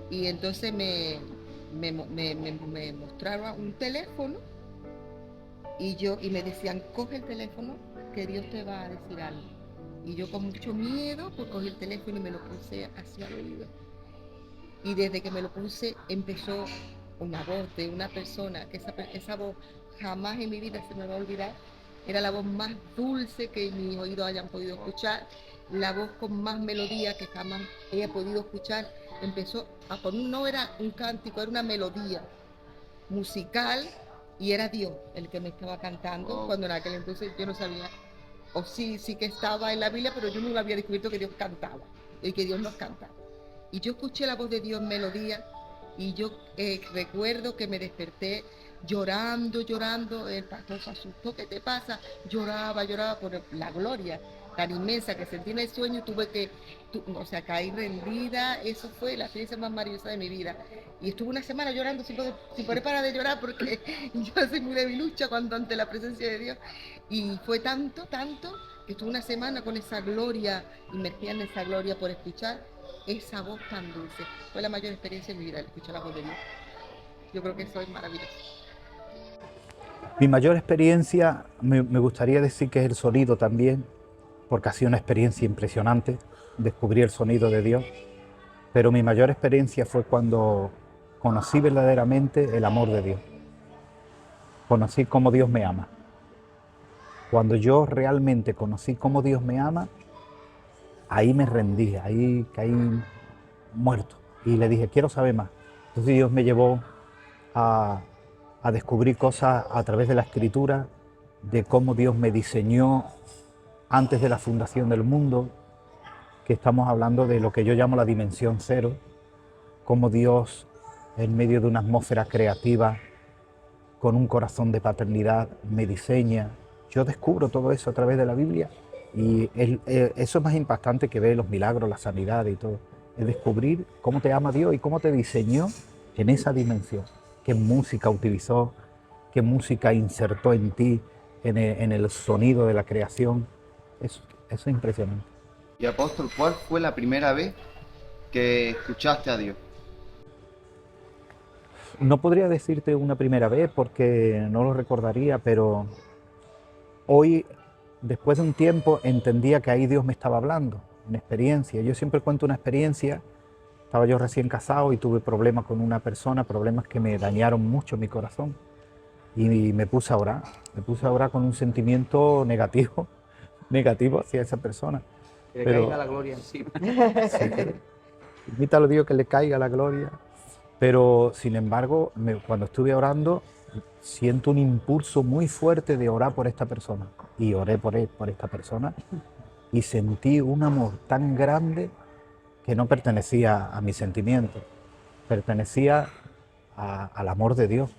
Y entonces me mostraron un teléfono y me decían, coge el teléfono que Dios te va a decir algo. Y yo con mucho miedo pues cogí el teléfono y me lo puse hacia el oído. Y desde que me lo puse empezó una voz de una persona, que esa voz jamás en mi vida se me va a olvidar. Era la voz más dulce que mis oídos hayan podido escuchar, la voz con más melodía que jamás haya podido escuchar. Empezó a poner, no era un cántico, era una melodía musical y era Dios el que me estaba cantando, cuando en aquel entonces yo no sabía, o sí que estaba en la Biblia, pero yo no había descubierto que Dios cantaba y que Dios nos cantaba. Y yo escuché la voz de Dios en melodía y yo recuerdo que me desperté llorando, el pastor se asustó, ¿qué te pasa? Lloraba por la gloria tan inmensa que sentí en el sueño, caí rendida. Eso fue la experiencia más maravillosa de mi vida. Y estuve una semana llorando sin poder parar de llorar porque yo soy muy debilucha ante la presencia de Dios. Y fue tanto, que estuve una semana con esa gloria, inmergida en esa gloria por escuchar esa voz tan dulce. Fue la mayor experiencia de mi vida, el escuchar la voz de Dios. Yo creo que eso es maravilloso. Mi mayor experiencia, me gustaría decir que es el sonido también, porque ha sido una experiencia impresionante, descubrí el sonido de Dios, pero mi mayor experiencia fue cuando conocí verdaderamente el amor de Dios, conocí cómo Dios me ama. Cuando yo realmente conocí cómo Dios me ama, ahí me rendí, ahí caí muerto y le dije, quiero saber más. Entonces Dios me llevó a descubrir cosas a través de la Escritura, de cómo Dios me diseñó antes de la fundación del mundo, que estamos hablando de lo que yo llamo la dimensión cero, cómo Dios, en medio de una atmósfera creativa, con un corazón de paternidad, me diseña. Yo descubro todo eso a través de la Biblia y eso es más impactante que ver los milagros, la sanidad y todo. Es descubrir cómo te ama Dios y cómo te diseñó en esa dimensión. Qué música utilizó, qué música insertó en ti, en el sonido de la creación. Eso es impresionante. Y apóstol, ¿cuál fue la primera vez que escuchaste a Dios? No podría decirte una primera vez porque no lo recordaría, pero hoy, después de un tiempo, entendía que ahí Dios me estaba hablando, una experiencia. Yo siempre cuento una experiencia. Estaba yo recién casado y tuve problemas con una persona, problemas que me dañaron mucho mi corazón. Y me puse a orar con un sentimiento negativo hacia esa persona. Que le caiga la gloria encima. Sí, invítalo a Dios que le caiga la gloria. Pero sin embargo, cuando estuve orando, siento un impulso muy fuerte de orar por esta persona. Y oré por esta persona y sentí un amor tan grande que no pertenecía a mis sentimientos, pertenecía al amor de Dios.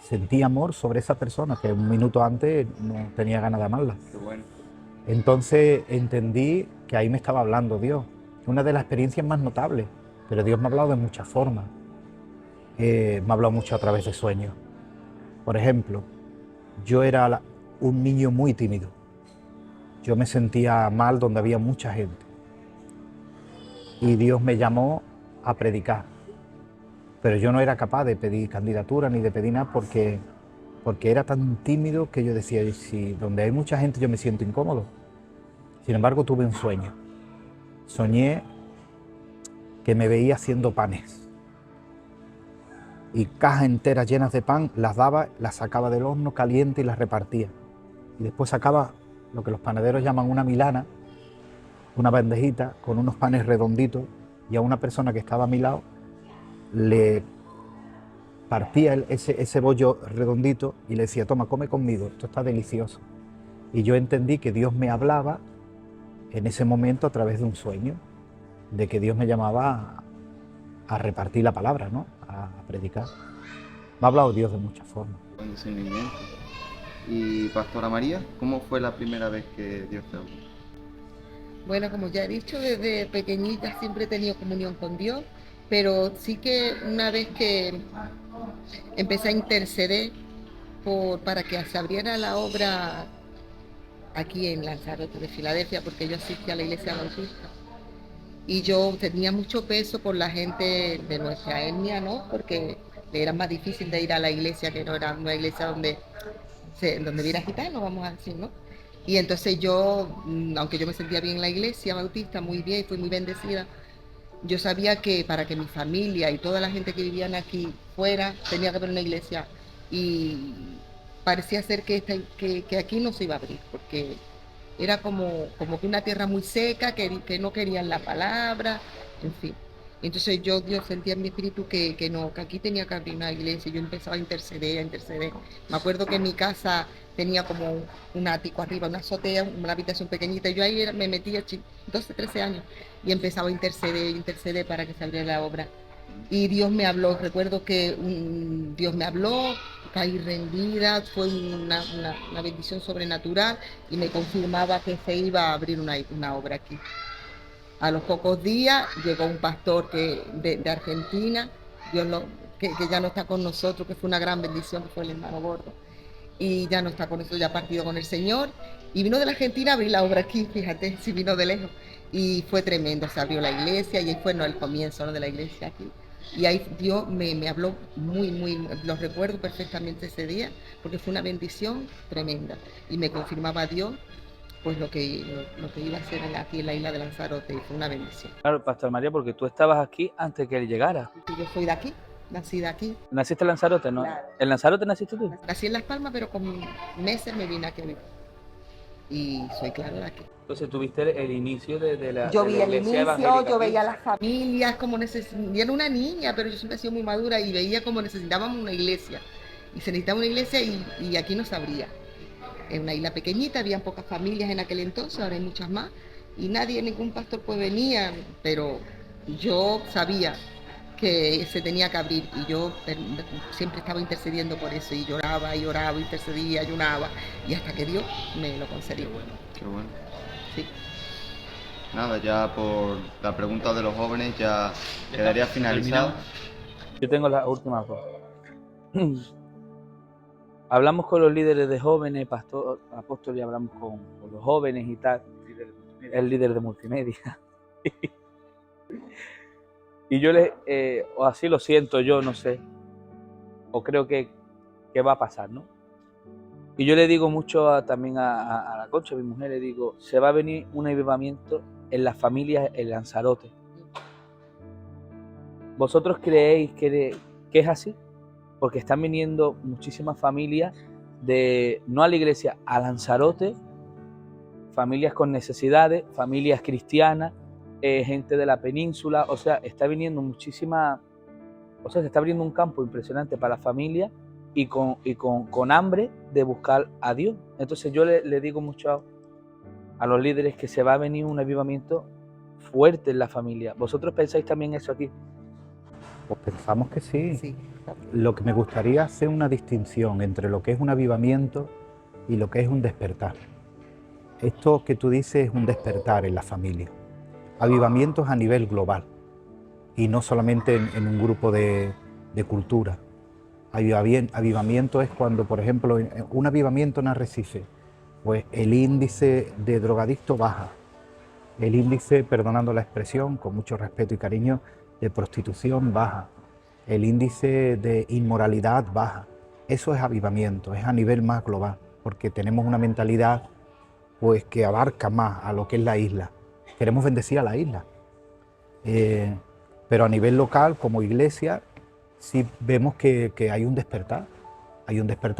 Sentí amor sobre esa persona que un minuto antes no tenía ganas de amarla. Qué bueno. Entonces entendí que ahí me estaba hablando Dios. Una de las experiencias más notables, pero Dios me ha hablado de muchas formas. Me ha hablado mucho a través de sueños. Por ejemplo, yo era un niño muy tímido. Yo me sentía mal donde había mucha gente. Y Dios me llamó a predicar. Pero yo no era capaz de pedir candidatura ni de pedir nada porque era tan tímido que yo decía, si donde hay mucha gente yo me siento incómodo. Sin embargo, tuve un sueño. Soñé que me veía haciendo panes. Y cajas enteras llenas de pan, las daba, las sacaba del horno caliente y las repartía. Y después sacaba lo que los panaderos llaman una milana, una bandejita con unos panes redonditos, y a una persona que estaba a mi lado le partía ese bollo redondito y le decía, toma, come conmigo, esto está delicioso. Y yo entendí que Dios me hablaba en ese momento a través de un sueño, de que Dios me llamaba a repartir la palabra, ¿no? A predicar. Me ha hablado Dios de muchas formas. Buen discernimiento. Y Pastora María, ¿cómo fue la primera vez que Dios te habló? Bueno, como ya he dicho, desde pequeñita siempre he tenido comunión con Dios, pero sí que una vez que empecé a interceder para que se abriera la obra aquí en Lanzarote de Filadelfia, porque yo asistí a la iglesia bautista. Y yo tenía mucho peso por la gente de nuestra etnia, ¿no? Porque le era más difícil de ir a la iglesia, que no era una iglesia donde viera gitanos, vamos a decir, ¿no? Y entonces yo, aunque yo me sentía bien en la iglesia bautista, muy bien, fui muy bendecida, yo sabía que para que mi familia y toda la gente que vivían aquí fuera, tenía que haber una iglesia. Y parecía ser que aquí no se iba a abrir, porque era como que una tierra muy seca, que no querían la palabra, en fin. Entonces Dios sentía en mi espíritu que no, que aquí tenía que abrir una iglesia. Yo empezaba a interceder. Me acuerdo que en mi casa tenía como un ático arriba, una azotea, una habitación pequeñita. Yo ahí me metía 12, 13 años y empezaba a interceder para que se abriera la obra. Y Dios me habló, recuerdo que Dios me habló, caí rendida, fue una bendición sobrenatural y me confirmaba que se iba a abrir una obra aquí. A los pocos días llegó un pastor de Argentina, que ya no está con nosotros, que fue una gran bendición, que fue el hermano Gordo, y ya no está con nosotros, ya ha partido con el Señor, y vino de la Argentina a abrir la obra aquí, fíjate, si vino de lejos, y fue tremendo, se abrió la iglesia, y ahí fue el comienzo, ¿no?, de la iglesia aquí. Y ahí Dios me habló lo recuerdo perfectamente ese día, porque fue una bendición tremenda, y me confirmaba Dios pues lo que iba a hacer aquí en la isla de Lanzarote, y fue una bendición. Claro, Pastor María, porque tú estabas aquí antes que él llegara. Y yo soy de aquí, nacida aquí. ¿Naciste en Lanzarote, no? Claro. ¿En Lanzarote naciste tú? Nací en Las Palmas, pero con meses me vine aquí a vivir. Y soy, claro, de aquí. Entonces tuviste el inicio de la Yo vi el iglesia inicio, evangélica yo aquí. veía a las familias como necesitaban. Yo era una niña, pero yo siempre he sido muy madura y veía como necesitábamos una iglesia. Y se necesitaba una iglesia y aquí no se abría. Es una isla pequeñita, habían pocas familias en aquel entonces, ahora hay muchas más. Y ningún pastor pues venía, pero yo sabía que se tenía que abrir y yo siempre estaba intercediendo por eso y lloraba, intercedía, ayunaba y hasta que Dios me lo concedió. Qué bueno. Sí. Nada, ya por la pregunta de los jóvenes ya quedaría finalizado. Yo tengo la última cosa. Hablamos con los líderes de jóvenes, pastor, apóstol, y hablamos con los jóvenes y tal. El líder de multimedia. Y yo o así lo siento yo, no sé, o creo que va a pasar, ¿no? Y yo le digo mucho también a la Concha, a mi mujer, le digo, se va a venir un avivamiento en las familias en Lanzarote. ¿Vosotros creéis que es así? Porque están viniendo muchísimas familias no a la iglesia, a Lanzarote, familias con necesidades, familias cristianas, gente de la península, o sea, está viniendo se está abriendo un campo impresionante para la familia y con hambre de buscar a Dios. Entonces yo le digo mucho a los líderes que se va a venir un avivamiento fuerte en la familia. ¿Vosotros pensáis también eso aquí? Pues pensamos que sí. Sí. Lo que me gustaría hacer una distinción entre lo que es un avivamiento y lo que es un despertar. Esto que tú dices es un despertar en la familia. Avivamientos a nivel global y no solamente en un grupo de cultura. Avivamiento es cuando, por ejemplo, un avivamiento en Arrecife, pues el índice de drogadicto baja, el índice, perdonando la expresión, con mucho respeto y cariño, de prostitución baja, el índice de inmoralidad baja. Eso es avivamiento, es a nivel más global, porque tenemos una mentalidad pues que abarca más a lo que es la isla. Queremos bendecir a la isla, pero a nivel local, como iglesia, sí vemos que hay un despertar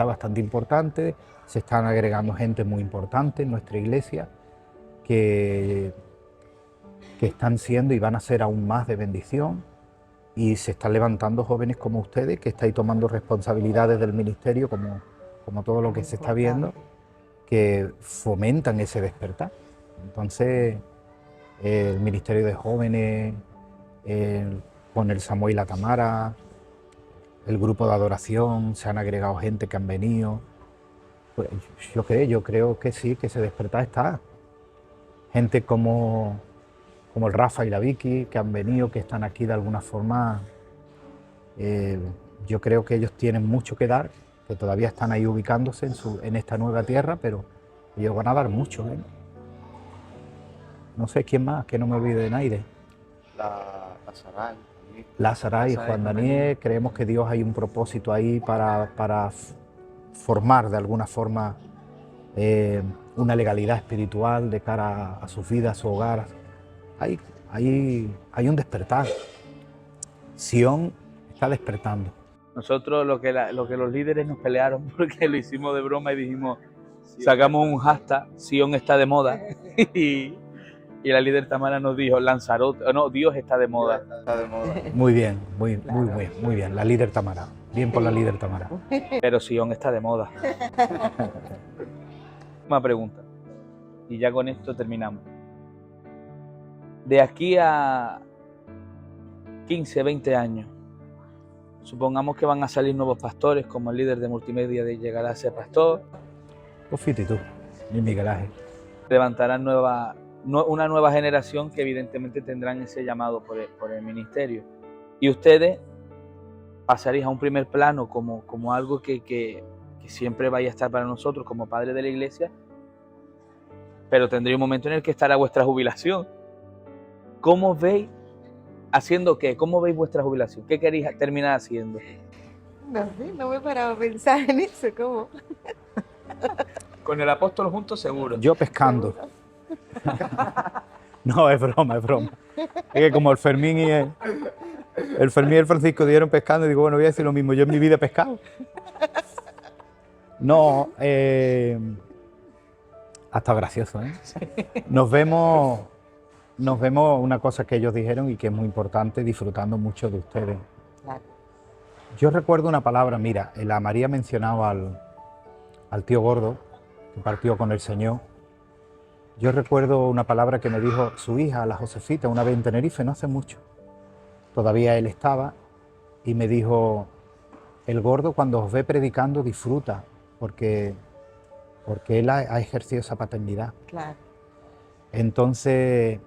bastante importante, se están agregando gente muy importante en nuestra iglesia, que están siendo y van a ser aún más de bendición. y se están levantando jóvenes como ustedes, que estáis tomando responsabilidades del ministerio, como todo lo que se está viendo, que fomentan ese despertar. Entonces, el Ministerio de Jóvenes, con el Samuel y la Tamara, el grupo de adoración, se han agregado gente que han venido. Pues yo creo que sí, que ese despertar está. Gente como el Rafa y la Vicky, que han venido, que están aquí de alguna forma. Yo creo que ellos tienen mucho que dar, que todavía están ahí ubicándose en esta nueva tierra, pero ellos van a dar mucho, ¿eh? No sé quién más, que no me olvide de nadie. La Saray, Juan Daniel, creemos que Dios hay un propósito ahí para formar de alguna forma una legalidad espiritual de cara a sus vidas, a su hogar. Hay un despertar. Sion está despertando. Nosotros lo que los líderes nos pelearon porque lo hicimos de broma y dijimos, sacamos un hashtag, Sion está de moda, y la líder Tamara nos dijo, Lanzarote, no, Dios está de moda. Muy bien, muy bien, la líder Tamara, bien por la líder Tamara. Pero Sion está de moda. Una pregunta, y ya con esto terminamos. De aquí a 15, 20 años, supongamos que van a salir nuevos pastores, como el líder de multimedia de llegará a ser pastor. Pues fíjate tú, en mi garaje. Levantarán una nueva generación que evidentemente tendrán ese llamado por el ministerio. Y ustedes pasaréis a un primer plano como algo que siempre vaya a estar para nosotros como padres de la iglesia, pero tendréis un momento en el que estará vuestra jubilación. ¿Cómo veis haciendo qué? ¿Cómo veis vuestra jubilación? ¿Qué queréis terminar haciendo? No sé, no me he parado a pensar en eso, ¿cómo? Con el apóstol juntos seguro. Yo pescando. No, es broma, es broma. Es que como el Fermín y el Francisco dieron pescando, y digo, bueno, voy a decir lo mismo, yo en mi vida he pescado. No, ha estado gracioso, ¿eh? Nos vemos, una cosa que ellos dijeron y que es muy importante, disfrutando mucho de ustedes. Claro. Yo recuerdo una palabra, mira, la María mencionaba al tío Gordo, que partió con el Señor. Yo recuerdo una palabra que me dijo su hija, la Josefita, una vez en Tenerife, no hace mucho. Todavía él estaba, y me dijo, el Gordo cuando os ve predicando disfruta, porque él ha ejercido esa paternidad. Claro. Entonces,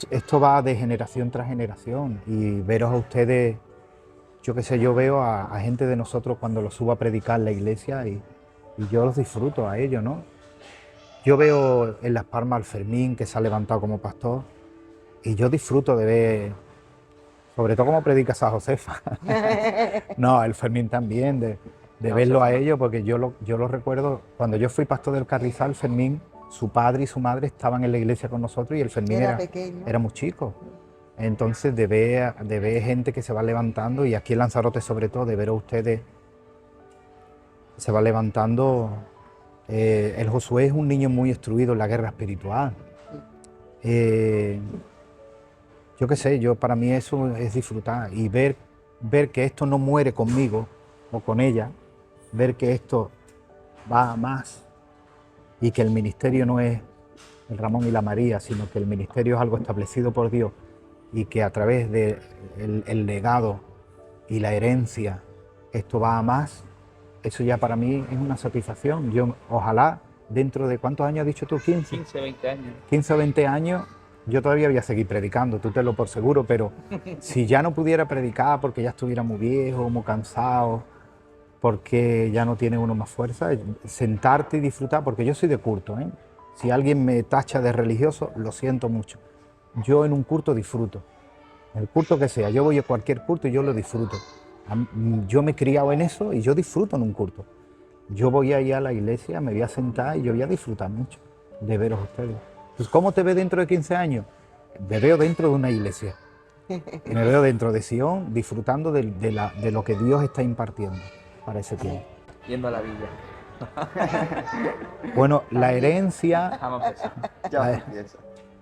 esto va de generación tras generación, y veros a ustedes, yo qué sé, yo veo a gente de nosotros cuando los subo a predicar en la iglesia y yo los disfruto a ellos, ¿no? Yo veo en Las Palmas al Fermín, que se ha levantado como pastor, y yo disfruto de ver, sobre todo como predica San Josefa. No, el Fermín también, de verlo a ellos, porque yo lo recuerdo, cuando yo fui pastor del Carrizal, Fermín, su padre y su madre estaban en la iglesia con nosotros y el Fermín era muy chico. Entonces, de ver gente que se va levantando, y aquí en Lanzarote sobre todo, de ver a ustedes, se va levantando. El Josué es un niño muy instruido en la guerra espiritual. Yo qué sé, para mí eso es disfrutar y ver que esto no muere conmigo o con ella, ver que esto va a más y que el ministerio no es el Ramón y la María, sino que el ministerio es algo establecido por Dios y que a través del legado y la herencia esto va a más. Eso ya para mí es una satisfacción. Yo ojalá dentro de, ¿cuántos años has dicho tú? 15. 15, 20 años. 15 o 20 años, yo todavía voy a seguir predicando, tú tenlo por seguro, pero si ya no pudiera predicar porque ya estuviera muy viejo, muy cansado, porque ya no tiene uno más fuerza, sentarte y disfrutar, porque yo soy de culto, ¿eh? Si alguien me tacha de religioso, lo siento mucho. Yo en un culto disfruto, el culto que sea, yo voy a cualquier culto y yo lo disfruto. Yo me he criado en eso y yo disfruto en un culto. Yo voy ahí a la iglesia, me voy a sentar y yo voy a disfrutar mucho de veros a ustedes. Pues, ¿cómo te ves dentro de 15 años? Me veo dentro de una iglesia. Me veo dentro de Sion, disfrutando de lo que Dios está impartiendo para ese tiempo. Yendo a la villa. Bueno, la herencia... Vamos a empezar. Ya empieza.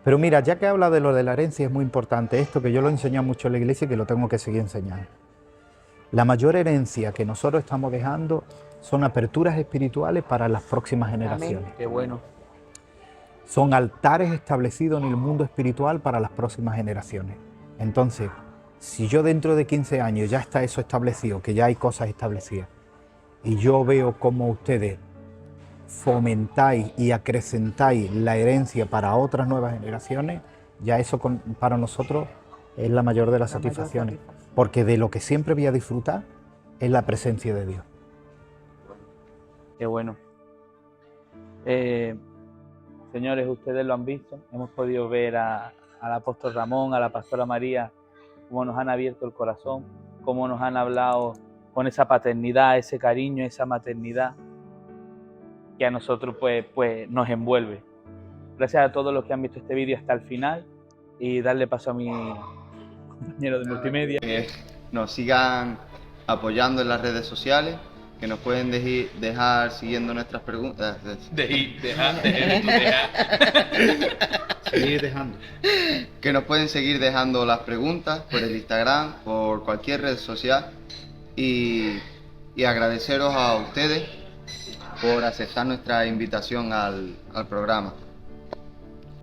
Pero mira, ya que habla de lo de la herencia, es muy importante esto, que yo lo he enseñado mucho en la iglesia y que lo tengo que seguir enseñando. La mayor herencia que nosotros estamos dejando son aperturas espirituales para las próximas generaciones. Qué bueno. Son altares establecidos en el mundo espiritual para las próximas generaciones. Entonces, si yo dentro de 15 años ya está eso establecido, que ya hay cosas establecidas, y yo veo cómo ustedes fomentáis y acrecentáis la herencia para otras nuevas generaciones, ya eso para nosotros es la mayor de las satisfacciones, porque de lo que siempre voy a disfrutar es la presencia de Dios. Qué bueno. Señores, ustedes lo han visto, hemos podido ver al apóstol Ramón, a la pastora María, cómo nos han abierto el corazón, cómo nos han hablado con esa paternidad, ese cariño, esa maternidad que a nosotros pues nos envuelve. Gracias a todos los que han visto este vídeo hasta el final y darle paso a mi compañero de multimedia. Que nos sigan apoyando en las redes sociales, que nos pueden dejar siguiendo nuestras preguntas. Seguir dejando. Que nos pueden seguir dejando las preguntas por el Instagram, por cualquier red social y agradeceros a ustedes por aceptar nuestra invitación al programa.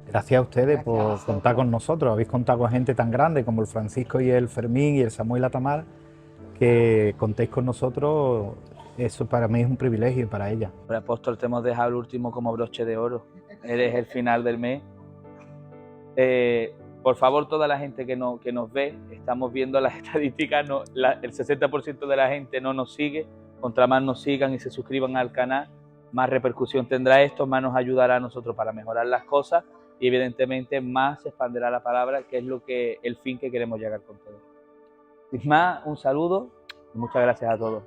Gracias a ustedes por contar con nosotros. Habéis contado con gente tan grande como el Francisco y el Fermín y el Samuel y la Tamara, que contéis con nosotros. Eso para mí es un privilegio y para ella. Pero, apóstol, te hemos dejado el último como broche de oro. Eres el final del mes. Por favor, toda la gente que nos ve, estamos viendo las estadísticas, el 60% de la gente no nos sigue. Contra más nos sigan y se suscriban al canal, más repercusión tendrá esto, más nos ayudará a nosotros para mejorar las cosas y evidentemente más se expanderá la palabra, que es el fin que queremos llegar con todo. Sin más, un saludo y muchas gracias a todos.